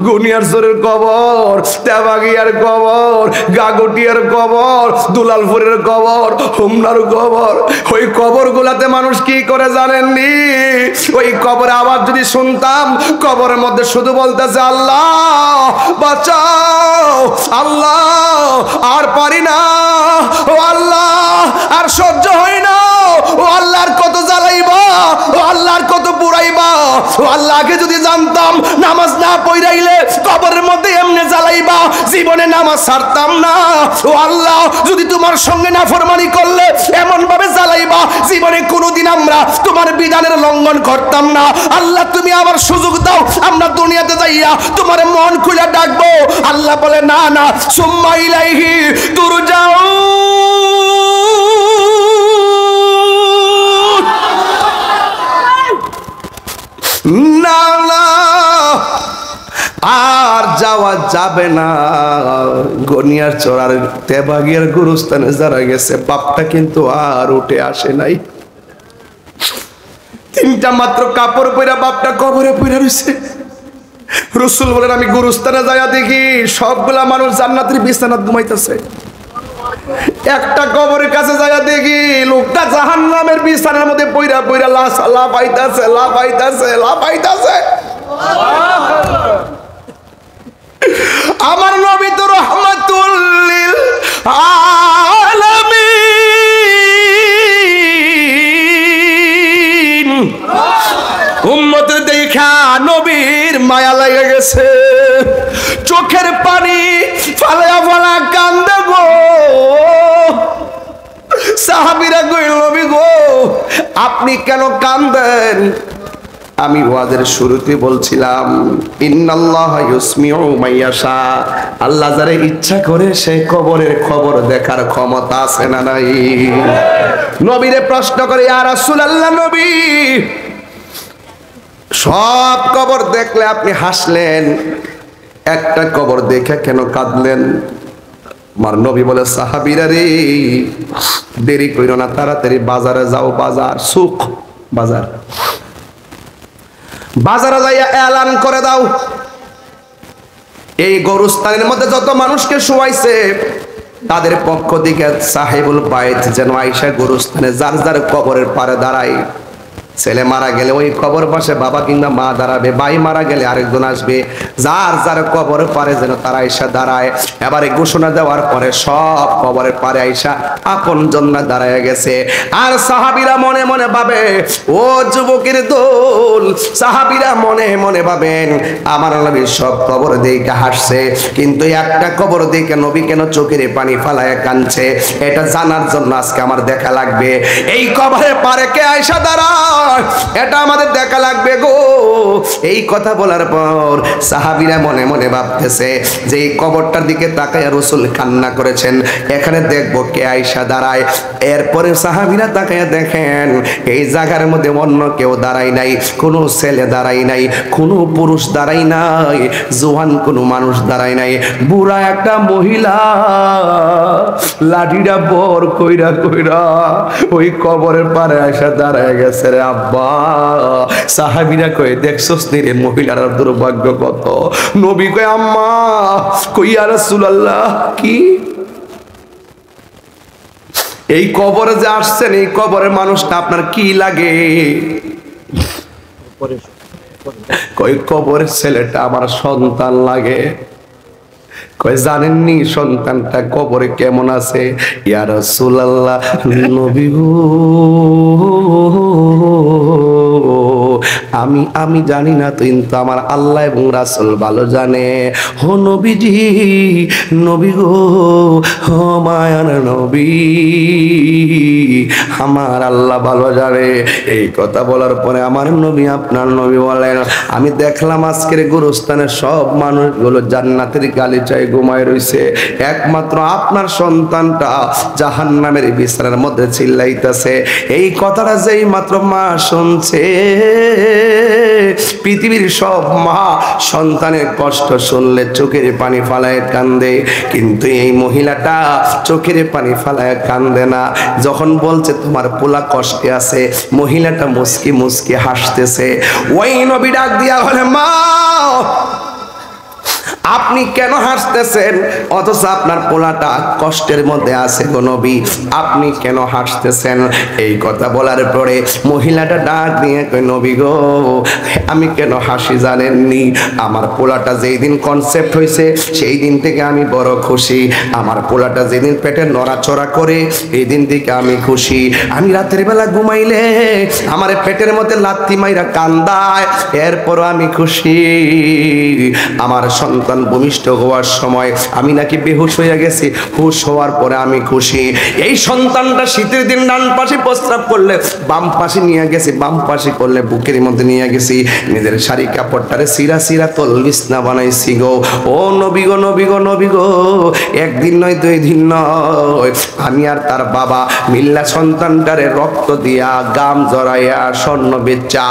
গুনিয়ার চোরের কবর, তেবাগিয়ার কবর, গাগটিয়ার কবর, দুলালপুরের কবর, হুমনার কবর। ওই কবর গুলাতে মানুষ কি করে জানেননি? ওই কবরে আবার যদি শুনতাম, কবরের মধ্যে শুধু বলতেছে আল্লাহ বাঁচাও, আল্লাহ আর পারি না, ও আল্লাহ আর সহ্য হয় না, ও আল্লাহর কত জ্বালাইবা, ও আল্লাহর কত পুরাইবা। ও আল্লাহকে যদি জানতাম নামাজ না পড়াইলে কবরের মধ্যে এমনি জ্বালাইবা, জীবনে নামাজ ছাড়তাম না। ও আল্লাহ যদি তোমার সঙ্গে নাফরমানি করলে এমন ভাবে জ্বালাইবা, জীবনে কোনোদিন আমরা তোমার বিধানের লঙ্ঘন করতাম না। আল্লাহ তুমি আবার সুযোগ দাও, আমরা দুনিয়াতে যাইয়া তোমার মন খুলে ডাকবো। আল্লাহ বলে না না, সুম্মা ইলাইহি তুরজাউন। না না আর যাওয়া যাবে না। গনিয়ার চোরার তেবাগিয়ার গুরুস্থানে যারা গেছে, বাপটা কিন্তু আর উঠে আসে নাই। 3টা মাত্র কাপড় পরে বাপটা কবরে পড়ে রইছে। রাসূল বলেন আমি গুরুস্থানে যাইয়া দেখি সবগুলা মানুষ জান্নাতের বিছানায় ঘুমাইতেছে। একটা কবরের কাছে যাইয়া দেখি লোকটা জাহান্নামের বিছানার মধ্যে পইরা পইরা লাফাইতাছে লাফাইতাছে লাফাইতাছে। আমার নবী তো রহমাতুল লিল আলামিন। উম্মতের দেখা নবীর মায়া লেগে গেছে, চোখের পানি ফালা ফালা কান্দে গো। সাহাবীরা কইল নবী গো আপনি কেন কান্দেন? আমি ওয়াজের শুরুতে বলছিলাম ইন্নাল্লাহা ইউসমিউ মাইয়াশা, আল্লাহ যারে ইচ্ছা করে সে কবরের খবর দেখার ক্ষমতা আছে না নাই? নবীরে প্রশ্ন করে ইয়া রাসূলুল্লাহ, নবী সব কবর দেখলে আপনি হাসলেন, একটা কবর দেখে কেন কাঁদলেন? আমার নবী বলে সাহাবীরা রে দেরি কইরো না, তাড়াতাড়ি বাজারে যাও। বাজার সুখ বাজার, বাজারে যাইয়া এলান করে দাও এই গরুস্থানের মধ্যে যত মানুষকে শোয়াইছে তাদের পক্ষ থেকে সাহেবুল বাইত যেন আয়েশা গরুস্থানে যার যার কবরের পারে দাঁড়ায়। ছেলে মারা গেলে ওই কবর পাশে বাবা কিংবা মা দাঁড়াবে, ভাই মারা গেলে আরেকজন আসবে, যার যার কবর পারে যেন তারা আয়েশা দাঁড়ায়। এবারে ঘোষণা দেওয়ার পরে সব কবরের পারে আয়েশা আপন জন্য দাঁড়ায় গেছে। আর সাহাবীরা মনে মনে ভাবে, ও যুবকের দল, সাহাবীরা মনে মনে ভাবেন আমার নবী সব কবর দেখে হাসছে, কিন্তু একটা কবর দেখে নবী কেন চোখের পানি ফালায় কাঁদছে, এটা জানার জন্য আজকে আমার দেখা লাগবে। এই কবরের পারে কে আয়েশা দাঁড়ায় এটা আমাদের দেখা লাগবে গো। এই কথা বলার পর সাহাবীরা মনে মনে ভাবতেছে যে এই কবরটার দিকে তাকায় রাসূল কান্না করেছেন, এখানে দেখবো কে আয়েশা দাঁড়ায়। এরপরে সাহাবীরা তাকায় দেখেন এই জায়গার মধ্যে অন্য কেউ দাঁড়ায় নাই, কোনো ছেলে দাঁড়ায় নাই, কোনো পুরুষ দাঁড়ায় নাই, জোয়ান কোনো মানুষ দাঁড়ায় নাই, বুড়া একটা মহিলা লাঠিটা বর কইরা কইরা ওই কবরের পারে আয়েশা দাঁড়ায় গেছে রে আব্বা। সাহাবীরা কই দেখছস নি রে মহিলার দুর্ভাগ্য কত? নবী কই আম্মা, কই ইয়া রাসূলুল্লাহ কি এই কবরে যে আসছেন এই কবরের মানুষটা আপনার কি লাগে? কই কবরের ছেলেটা আমার সন্তান লাগে। কই জানেননি সন্তানটা কবরে কেমন আছে? ইয়া রাসূলুল্লাহ নবী গো আমি জানি না, কিন্তু আমার আল্লাহ এবং রাসূল ভালো জানে। ও নবীজি, নবী গো, ও মায়ার নবী, আমার আল্লাহ ভালো জানে। এই কথা বলার পরে আমার নবী, আপনার নবী বলেন, আমি দেখলাম আজকের গুরুস্থানের সব মানুষগুলো জান্নাতের গালিচায় ঘুমায় রইছে, একমাত্র আপনার সন্তানটা জাহান্নামের বিছানার মধ্যে চিল্লাইতেছে। এই কথাটা যেই মাত্র মা শুনছে, পৃথিবীর সব মা সন্তানের কষ্ট শুনলে চোখের পানি ফালায় কান্দে, কিন্তু এই মহিলাটা চোখের পানি ফালায় কান্দে না। যখন বলছে তোমার পোলা কষ্টে আছে, মহিলাটা মুস্কি মুস্কি হাসতেছে। ওই নবী ডাক দিয়া বলে, মা আপনি কেন হাসতেছেন, অথচ আপনার পোলাটা কষ্টের মধ্যে আছে গো নবী, আপনি কেন হাসতেছেন? এই কথা বলার পরে মহিলাটা ডাক দিয়ে কই, নবী গো, আমি কেন হাসি জানেননি? আমার পোলাটা যেই দিন কনসেপ্ট হয়েছে সেই দিন থেকে আমি বড় খুশি। আমার পোলাটা যেদিন পেটে নড়াচড়া করে এই দিন থেকে আমি খুশি। আমি রাতের বেলা ঘুমাইলে আমার পেটের মধ্যে লাথি মাইরা কান্দায়, এরপরও আমি খুশি। আমার সন্তান ভূমিষ্ঠ হওয়ার সময় আমি নাকি বেহুশ হয়ে গেছি, হুশ হওয়ার পরে আমি খুশি। এই সন্তানটা শীতের দিন ডান পাশে প্রস্রাব করলে বাম পাশে নিয়ে গেছি, বাম পাশে করলে বুকের মধ্যে নিয়ে গেছি, নিজের শাড়ি কাপড়টারে সিরা সিরা তলবিছনা বানাইছি গো। ও নবী গো, নবী গো, নবী গো, একদিন নয় দুই দিন নয়, আমি আর তার বাবা মিল্লা সন্তানটারে রক্ত দিয়া, গাম জড়াইয়া, স্বর্ণ বেচা,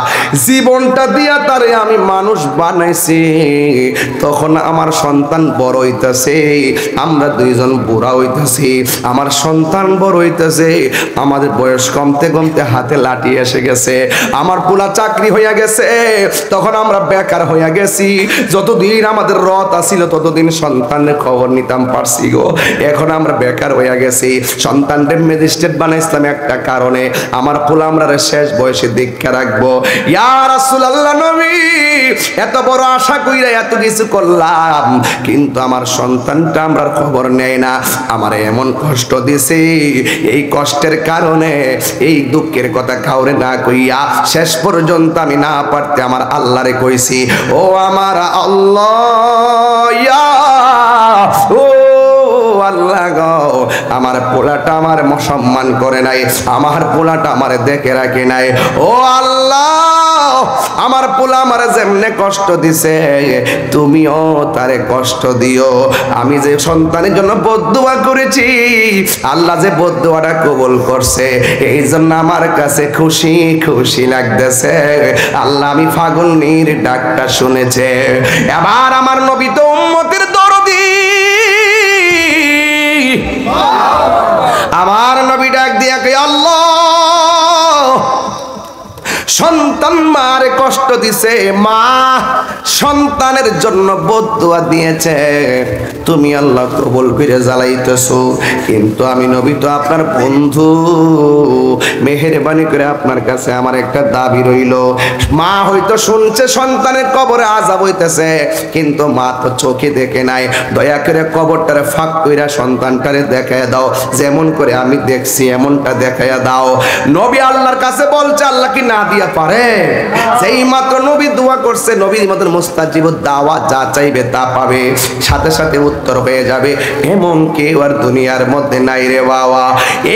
জীবনটা দিয়া তারে আমি মানুষ বানাইছি। তখন আমার সন্তান বড় হইতাছে, আমরা দুইজন বুড়া হইতাছি, আমার সন্তান বড় হইতাছে, আমাদের বয়স কমতে কমতে হাতে লাঠি এসে গেছে, আমার পোলা চাকরি হইয়া গেছে, তখন আমরা বেকার হইয়া গেছি। যতদিন আমাদের রথ আসিল ততদিন সন্তানের খবর নিতাম পারছি গো, এখন আমরা বেকার হইয়া গেছি। সন্তানদের ম্যাজিস্ট্রেট বানাইছিলাম একটা কারণে, আমার পোলা আমরা শেষ বয়সে দীক্ষা রাখবো। ইয়া রাসূলুল্লাহ, নবী এত বড় আশা কইরা এত কিছু করলাম, কিন্তু আমার সন্তানটা আমার খবর নেয় না, আমার এমন কষ্ট দিছে, এই কষ্টের কারণে এই দুঃখের কথা কাউরে না কইয়া শেষ পর্যন্ত আমি না পারতে আমার আল্লাহরে কইছি, ও আমার আল্লাহ, ইয়া ও আল্লাহ গো, আমার পোলাটা আমার সম্মান করে নাই, আমার পোলাটা আমার দেখে রাখে নাই, ও আল্লাহ আমার পোলা আমার যেমনে কষ্ট দিছে তুমিও তারে কষ্ট দিও। আমি যে সন্তানের জন্য বদদুয়া করেছি, আল্লাহ যে বদদুয়াটা কবুল করছে, এই জন্য আমার কাছে খুশি খুশি লাগতেছে। আল্লাহ আমি ফাগুনির ডাকটা শুনেছে। এবার আমার নবী তো উম্মতের দরদি, আমার নবী ডাক দিয়া কই, আল্লাহ সন্তান মারে কষ্ট দিছে, মা সন্তানের জন্য বদদুয়া দিয়েছে, তুমি আল্লাহ কবুল করে জ্বালাইতেছো, কিন্তু আমি নবী তো আপনার বন্ধু, মেহেরবানি করে আপনার কাছে আমার একটা দাবি রইল। মা হয়তো শুনছে সন্তানের কবরে আযাব হইতেছে, কিন্তু মা তো চোখে দেখে নাই, দয়া করে কবরটারে ফাঁক কইরা সন্তানটারে দেখায় দাও, যেমন করে আমি দেখছি এমনটা দেখায়া দাও। নবী আল্লাহর কাছে বলছে, আল্লাহ কি না দিয়া পারে? যেই মাত্র নবী দোয়া করছে, নবীর মতন মুস্তাজিবুদ দাওয়া, যা চাইবে তা পাবে, সাথে সাথে উত্তর হয়ে যাবে, এমন কেউ আর দুনিয়ার মধ্যে নাই রে বাবা।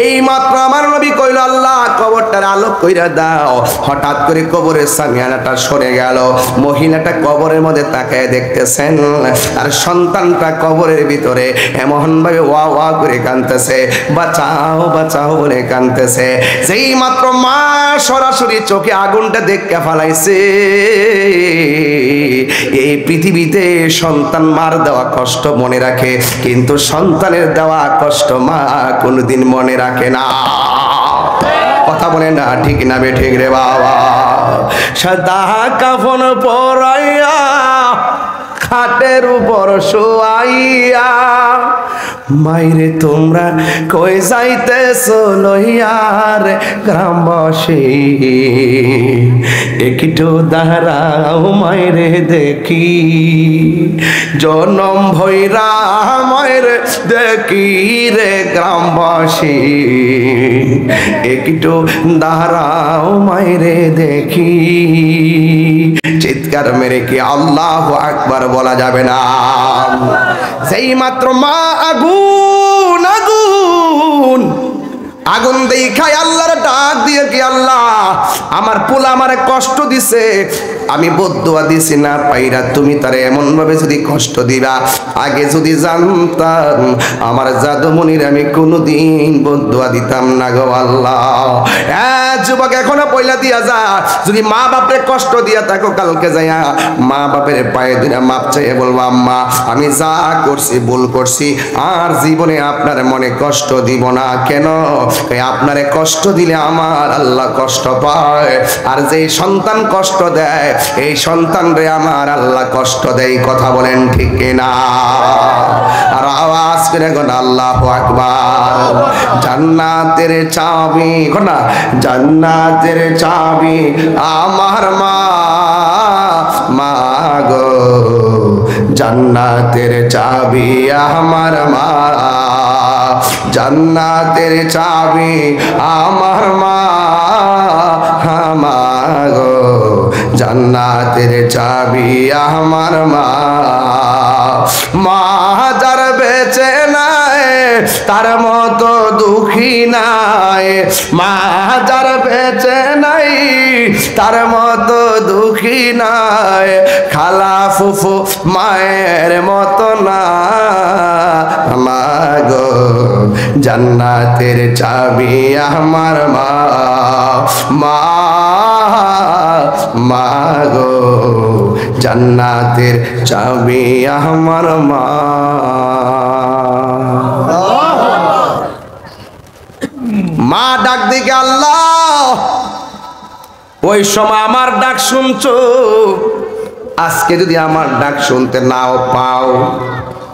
এই মাত্র আমার নবী কইল, আল্লাহ কবরটার আলোক কইরা দাও। হঠাৎ করে কবরের সামিয়ানাটা সরে গেল, মহিলাটা কবরের মধ্যে তাকায় দেখতেছেন, আর সন্তানটা কবরের ভিতরে এমন ভাবে ওয়া ওয়া করে কাঁদতেছে, বাঁচাও বাঁচাও বলে কাঁদতেছে। যেই মাত্র মা সরাসরি চোখে আগুনটা দেখে ফেলাইছে। এই পৃথিবীতে সন্তান মার দেওয়া কষ্ট মনে রাখে, কিন্তু সন্তানের দেওয়া কষ্ট মা কোনোদিন মনে রাখে না। কথা বলে না ঠিক না বে ঠিক রে বাবা? সাদা কাফন পরাইয়া খাটের উপর শোয়াইয়া মাইরে তোমরা কই যাইতেছো লইয়ার গ্রামবাসী, একটু দাঁড়াও মাইরে দেখি, জনম ভৈরা মাইরে দেখি রে গ্রামবাসী, একটু দাঁড়াও মাইরে দেখি। চিৎকার মেরে কি আল্লাহু আকবার বলা যাবে না? সেই মাত্র মা আগুন আগুন আগুন দেখায় আল্লাহর ডাক দিয়ে কি আল্লাহ আমার পোলা আমারে কষ্ট দিছে, আমি বদদুয়া দিছি না পাইরা তুমি তারে এমন ভাবে যদি কষ্ট দিবা, আগে যদি জানতাম আমার জাদুমনির আমি কোনোদিন বদদুয়া দিতাম না গো আল্লাহ। যুবক এখনো পয়লা দিয়া যা, যদি মা বাপরে কষ্ট দিয়া থাকো কালকে যাইয়া মা বাপের পায়ে দিনা মাপ চাইয়ে বলবো আম্মা আমি যা করছি ভুল করছি, আর জীবনে আপনার মনে কষ্ট দিব না। কেন? আপনারে কষ্ট দিলে আমার আল্লাহ কষ্ট পায়, আর যে সন্তান কষ্ট দেয় এই সন্তান রে আমার আল্লাহ কষ্ট দেয়। কথা বলেন ঠিক কিনা? আর আওয়াজ করে গো আল্লাহু আকবার। জান্নাতের চাবি না, জান্নাতের চাবি আমার মা, মা গো জান্নাতের চাবি আমার মা, জান্নাতের চাবি আমার মা, মা গো জান্নাতের চাবি আমার মা। মা যার বেঁচে নাই তার মতো দুঃখী নাই, মা যার বেঁচে নাই তার মতো দুঃখী নাই, খালা ফুফু মায়ের মতো না, মা গো জান্নাতের চাবি আমার মা, মা মা গো জান্নাতের চাবি আমার মা। মা ডাক দিকে আল্লাহ ওই সময় আমার ডাক শুনছো, আজকে যদি আমার ডাক শুনতে নাও পাও,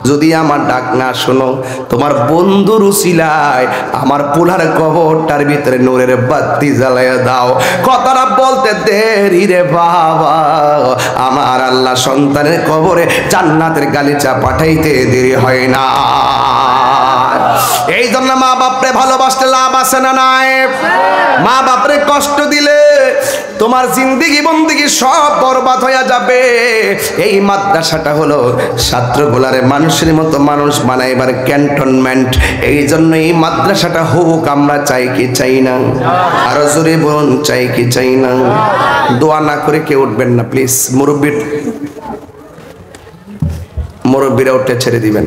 যদি আমার ডাক না শোনো, তোমার বন্ধুর উসিলায় আমার পোলার কবরটার ভিতরে নূরের বাতি জ্বালাইয়া দাও। কথাটা বলতে দেরি রে বাবা, আমার আল্লাহ সন্তানের কবরে জান্নাতের গালিচা পাঠাইতে দেরি হয় না। এই জন্য মা বাপরে ভালোবাসতে লাভ আছে না নাই? মা বাপরে কষ্ট দিলে তোমার জিন্দেগি বন্দেগি সব বরবাদ হয়ে যাবে। এই মাদ্রাসাটা হলো ছাত্রগুলারে মানুষের মতো মানুষ বানাইবার ক্যান্টনমেন্ট। এই জন্য এই মাদ্রাসাটা হোক, আমরা চাই কি চাই না? আরো জোরে বলুন, চাই কি চাই না? দোয়া না করে কেউ উঠবেন না প্লিজ। মুরব্বীরা উঠে ছেড়ে দিবেন,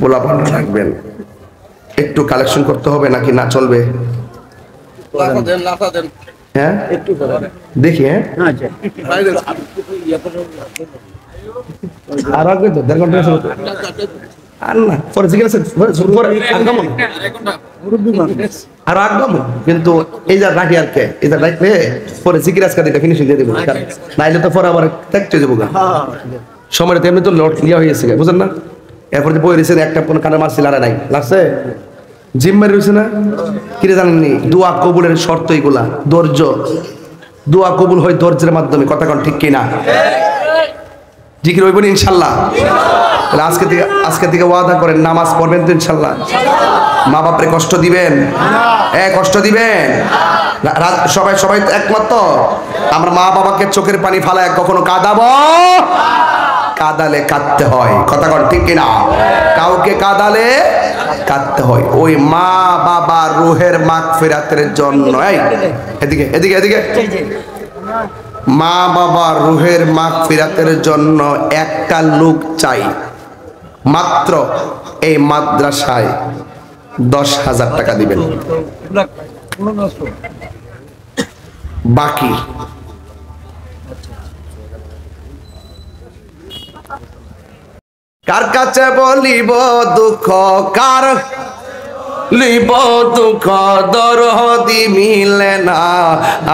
পোলাপান রাখবেন। একটু কালেকশন করতে হবে নাকি না চলবে? হ্যাঁ দেখি। হ্যাঁ আর আগে তো দেড় ঘন্টা আর না পরে আর একদম, কিন্তু এই যা রাখি আর কে এই যা রাখলে পরে সিকির আজকে দিতে ফিনিশিং দিয়ে দেবো, নাইলে তো পরে আবার দেখতে যাবো। সময়টা এমনি তো লট ক্লিয়ার হয়ে গেছে, বুঝেন না? এরপর যে বই রয়েছে একটা কোন কানে মারছিল আর নাই লাগছে, জিম মারি রয়েছে না? কিরে জানেননি? দোয়া কবুলের শর্ত এইগুলা, ধৈর্য। দোয়া কবুল হয় ধৈর্যের মাধ্যমে। কথা কোন ঠিক কিনা? জিকির হইব না ইনশাল্লাহ? আজকে থেকে ওয়াদা করেন নামাজ পড়বেন তো ইনশাল্লাহ? মা বাপরে কষ্ট দিবেন? কষ্ট দিবেন? সবাই সবাই একমত তো? আমরা মা বাবাকে চোখের পানি ফালায় কখনো কাঁদাবো? কাঁদালে কাঁদতে হয়। কথা কন ঠিক কিনা? কাউকে কাঁদালে কাঁদতে হয়। ওই মা বাবা রুহের মাগফিরাতের জন্য, এদিকে এদিকে এদিকে, মা বাবা রুহের মাগফিরাতের জন্য একটা লোক চাই মাত্র। এই মাদ্রাসায় 10,000 টাকা দিবেন, বাকি কার কাছে বলিব দুঃখ, কার লিব দুঃখ দরদি মিলে না,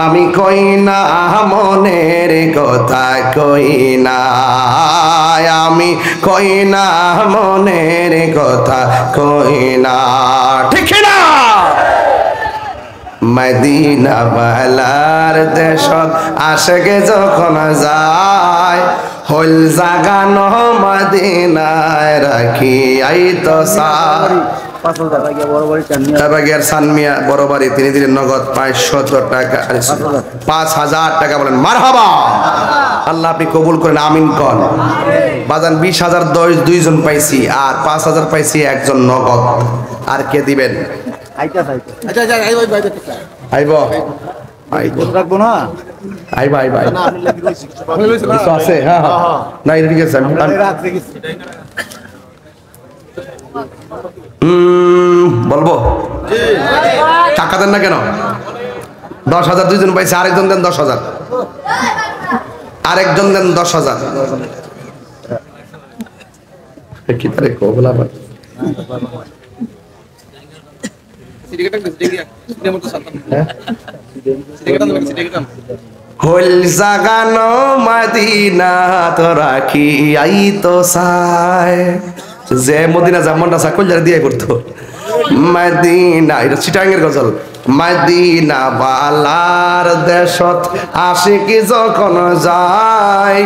আমি কই না মনের কথা কই না, আমি কই না মনের কথা কই না, ঠিক না? মদিনা বালার দেশত আশেকে যখন যায়, হল জাগানো মদিনায় রাখি আইতো সার। সানমিয়া বড় বাড়ি, তিনি দিলেন নগদ 500 টাকা, 5000 টাকা। বলেন মারহাবা। আল্লাহ আপনি কবুল করেন, আমিন কন। বাজান 20,000 দুইজন পাইছি, আর 5000 পাইছি একজন নগদ। আর কে দিবেন? আইব রাখবো না, আইবা আইবা আছে। হ্যাঁ হ্যাঁ, না এটা ঠিক আছে। বলবো টাকা দেন না কেন? 10,000 দুইজন পাইছে, আরেকজন দেন 10,000, আরেকজন দেন 10,000। কি তারে কবুল আবার হল জাগানো মদিনা তো রাখি আইতো সায়। যে মদিনা জামনটা সাকল দিয়ে করতো মদিনা, এটা চিটাঙ্গের গজল। মদিনা বালার দেশত আশিকি যখন যায়,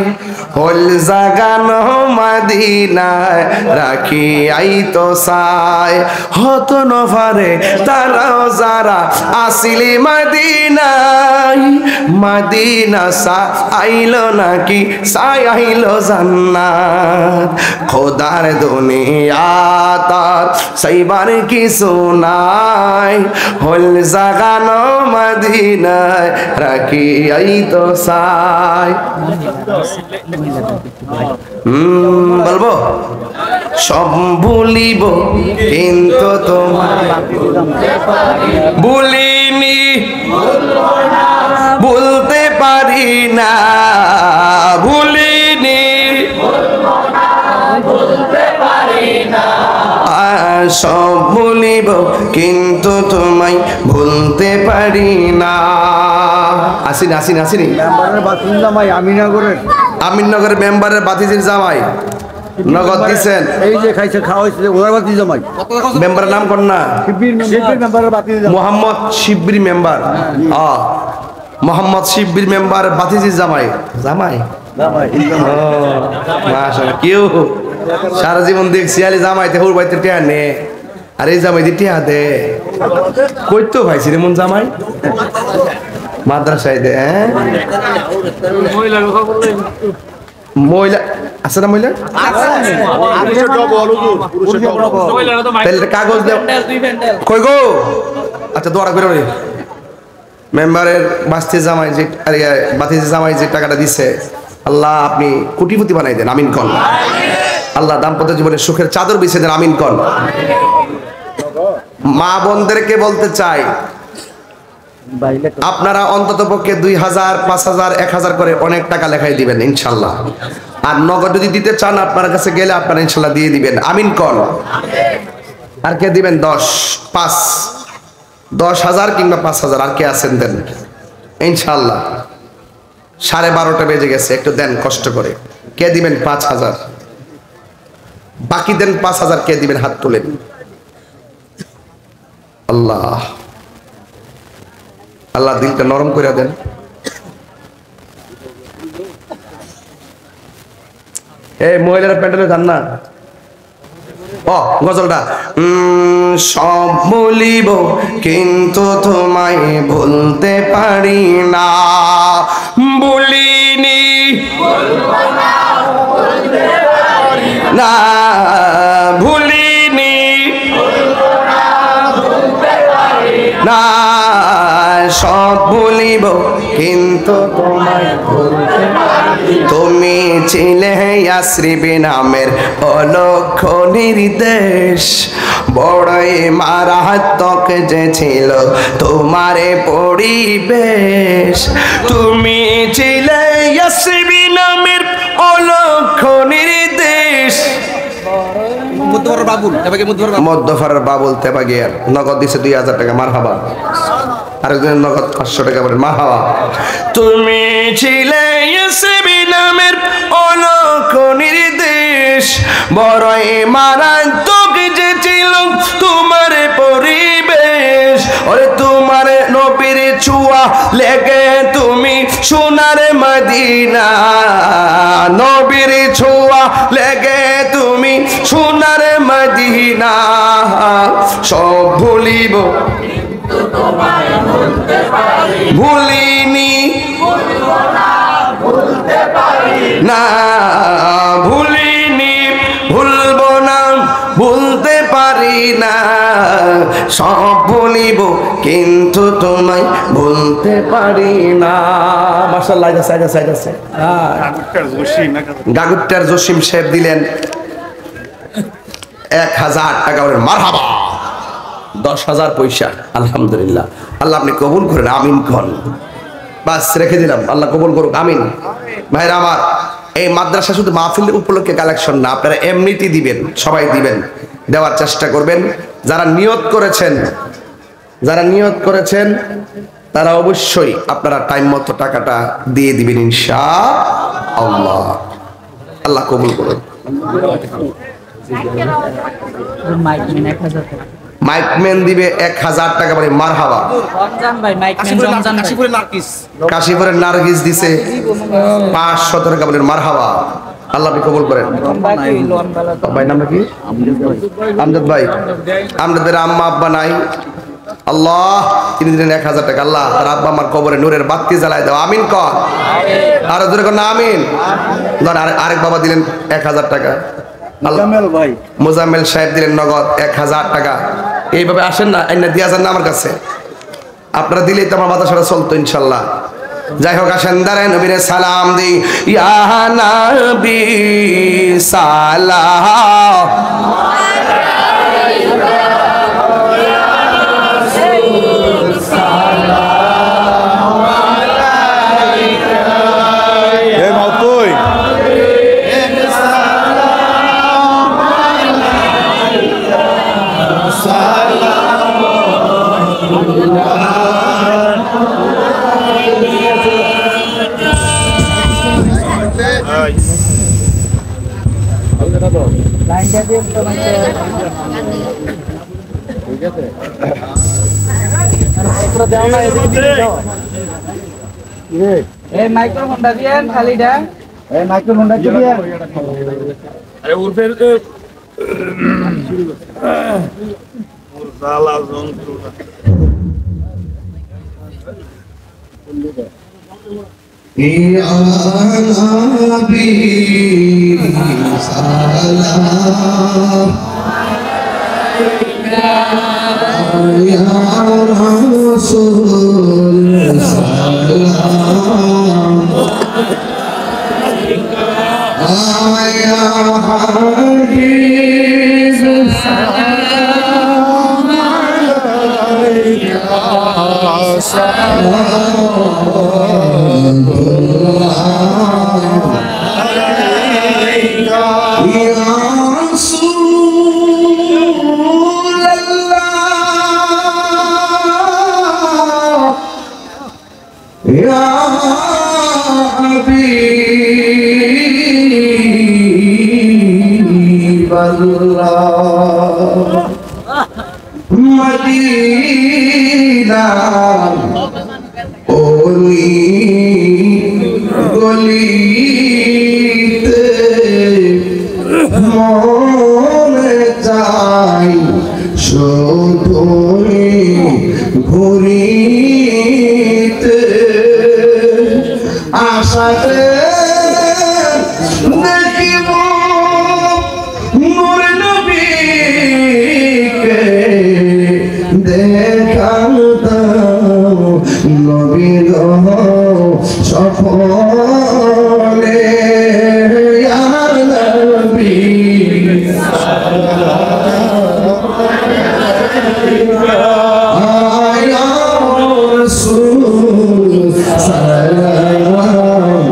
হল জাগানো মদিনায় রাখি আইতো সায়। হত নফারে তারাও যারা আসিলি মদিনায়, মদিনা সা আইলো নাকি সাই আইলো জান্নাত। খোদার দুনিয়া তার সাইবার কিছু নাই, হল জাগানো মদিনায় রাখি আইতো সাই। বলবো সব ভুলিব কিন্তু তোমার ভুলিনি, ভুলতে পারি না, ভুলিনি, সব ভুলিব কিন্তু তোমায় ভুলতে পারি না। আসিনি আসিনি আসিনি আমিননগরের মেম্বারের বাতিজির জামাই নগদ দিচ্ছেন। এই যে খাইছে খাওয়াইছে ওনার বাতি জামাই। মেম্বারের নাম কোন না? শিববির মেম্বারের বাতিজি মোহাম্মদ শিববির মেম্বার। মোহাম্মদ শিববির মেম্বার বাতিজির জামাই। জামাই মাশাআল্লাহ। কেউ সারা জীবন দেখছি আলি জামাইতে হুর বাইতে টিয়া নে, আর এই জামাই দিয়ে টিয়া দে কইতো ভাইছি রে মন জামাই মাদ্রাসায় দে। মহিলা আছে না? মহিলা কাগজ দেও কই গো। আচ্ছা দোয়া করে মেম্বারের বাস্তি জামাই যে বাতিজি জামাই যে টাকাটা দিছে, আল্লাহ আপনি কোটিপতি বানাই দেন, আমিন কন। আল্লাহ দাম্পত্য জীবনে সুখের চাদর বিছিয়ে দেন, আমিন কন। মা বোনদেরকে বলতে চাই, আপনারা অন্তত পক্ষে 2,000, 5,000, 1,000 করে অনেক টাকা লেখাই দিবেন ইনশাল্লাহ। আর নগদ যদি দিতে চান আপনার কাছে গেলে আপনারা ইনশাল্লাহ দিয়ে দিবেন, আমিন কন। আর কে দিবেন? 10,000 কিংবা 5,000। আর কে আছেন দেন ইনশাল্লাহ। 12:30 বেজে গেছে, একটু দেন কষ্ট করে। কে দিবেন? 5,000। বাকি দেন 5,000। কে দিবেন? হাত তুলেন। আল্লাহ আল্লাহ দিলটা নরম করে দেন। এই মহিলারা প্যান্ডেলে যান না। গজলটা সব বলিব কিন্তু তোমায় ভুলতে পারি না, বলিনি না, ভুলিনি না, সব ভুলিব কিন্তু তোমায় ভুলতে পারি। তুমি ছিলে ইয়াসরিবি নামের অলক্ষ নির্দেশ, বড়ই মারাত্মক যে ছিল তোমারে পরিবেশ। তুমি ছিলে ইয়াসরিবি নামের অলক্ষ নির্দেশ, মধ্যফারের বাবুল তেবাগিয়ার নগদ দিছে 2000 টাকা মারহাবা। আরেকজন নগদ 500 টাকা বলেন মারহাবা। তুমি ছিলে ইয়াসমিন নামের অলক নির্দেশ, বড়ই মারাত্মক যে ছিল তোমার পরিবেশ। ওরে তোমার নবীর ছোঁয়া লেগে তুমি সোনার মদিনা, নবীর ছোঁয়া লেগে তুমি সোনার মদিনা। সব ভুলিব ভুলিনি না, ভুলিনি ভুলবো না, ভুলতে পারি না। সব ভুলিব কিন্তু তোমায় ভুলতে পারি না। মাশাআল্লাহ। গাগুট্টার জসিম সাহেব দিলেন 1000 টাকা। মারহাবা। 10,000 পয়সা। আলহামদুলিল্লাহ। আল্লাহ আপনি কবুল করেন, আমিন করেন। বাস রেখে দিলাম, আল্লাহ কবুল করুক, আমিন। ভাইরা আমার, এই মাদ্রাসা শুধু মাহফিল উপলক্ষে কালেকশন না, আপনারা এমনিতেই দিবেন, সবাই দিবেন, দেওয়ার চেষ্টা করবেন। যারা নিয়ত করেছেন তারা অবশ্যই আপনারা টাইম মতো টাকাটা দিয়ে দিবেন ইনশাআল্লাহ। আল্লাহ কবুল করুন। মাইকম্যান দিবে 1000 টাকা মানে মারহাবা। কাশীপুরের নার্গিস দিছে 500 টাকা বলেন মারহাবা। আল্লাহ আপনি কবুল করেন। ভাই নাম কি? আমজাদ ভাই। আমাদের আম্মা আব্বা নাই, আল্লাহ তিনি দিলেন 1000 টাকা। আল্লাহ তার আব্বা আমার কবরে নূরের বাতি জ্বালায় দাও, আমিন কর। আর জোরে কর না আমিন। আরেক বাবা দিলেন 1000 টাকা। মোজাম্মেল সাহেব দিলেন নগদ 1000 টাকা। এইভাবে আসেন না, আইনা দিয়া যান না আমার কাছে, আপনারা দিলেই তো আমার মাদ্রাসাটা চলতো ইনশাল্লাহ। যাই হোক, আসেন দাঁড়ায় নবীরে সালাম দিই। ইয়া নবী সালাম মাইক্রোফোনটা দিয়ে খালিটা মাইক্রোফোনটা দিয়ে আরে উর্ফের জালা যন্ত্রণা ইয়া নবী সালাম ইয়া রাসূল সালাম ইয়া হাবিব সালাম আলাইকা সালাম মদিনা ওলি গলিতে মনে চাই শুধুই ঘুরিতে আশাতে দেখিব মোর নবীকে দেখাল দাও নবীর সফলে ইয়া নবী ইয়া রাসূল সালাম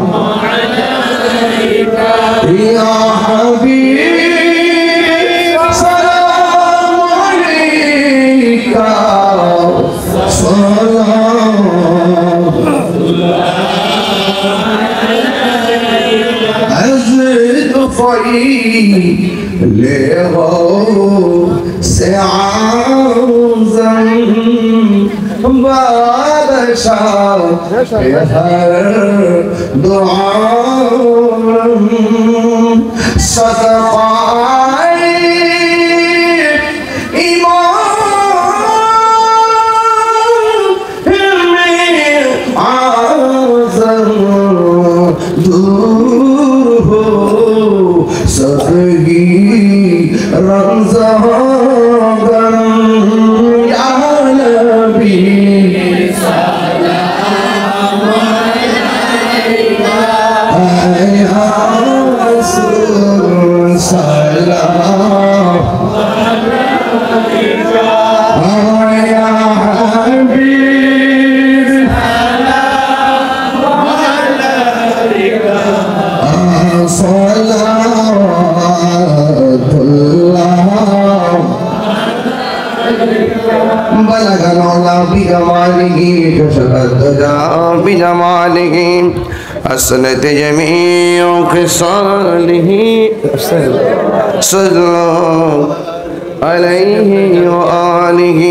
আলাইকা ইয়া হাবিব फैले हो से आज़म बादशाह हर दुआ सदक़ाए दूर हो सदगी रमज़ान या नबी सलाम अलैका या रसूल सलाम अलैका या हबीब بلغ العلا بجماله كشف الدجى بجماله حسنت جميع خصاله صلوا عليه وآله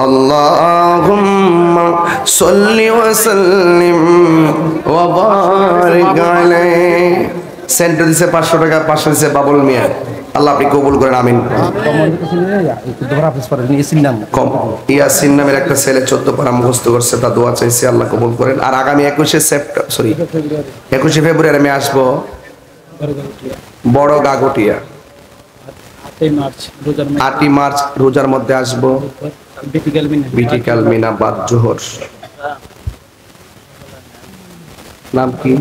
اللهم صل وسلم وبارك عليه সেন্টার দিছে 500 টাকা 500 দিছে বাবুল মিয়া আল্লাহ আপনি কবুল করেন আমিন ইয়াসিন নামের একটা ছেলে 14 পারা মুখস্থ করছে তা দোয়া চাইছে আল্লাহ কবুল করেন আর আগামী 21 ফেব্রুয়ারি আমি আসব বড় গাগটিয়া 8 মার্চ রোজার মধ্যে আসব বিটিকাল মিনা বাদ জোহর নাম কি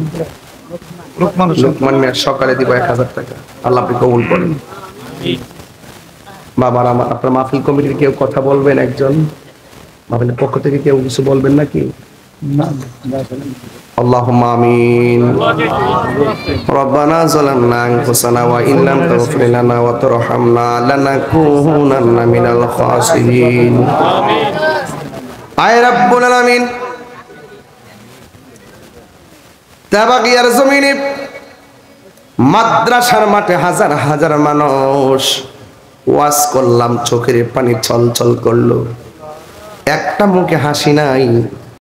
লোকমান মিয়া সকালে দিব 1000 টাকা আল্লাহ আপনি কবুল করেন বাবার আমার আপনার মাহফিল কমিটির কেউ কথা বলবেন একজন মাহফিলের পক্ষ থেকে কেউ কিছু বলবেন নাকি اللهم آمين ربنا ظلمنا أنفسنا وإن لم تغفر لنا وترحمنا لنكونن من الخاسرين آمين رب العالمين তাবাগিয়ার জমিনে মাদ্রাসার মাঠে হাজার হাজার মানুষ ওয়াজ করলাম চোখের পানি ছলছল করলো একটা মুখে হাসি নাই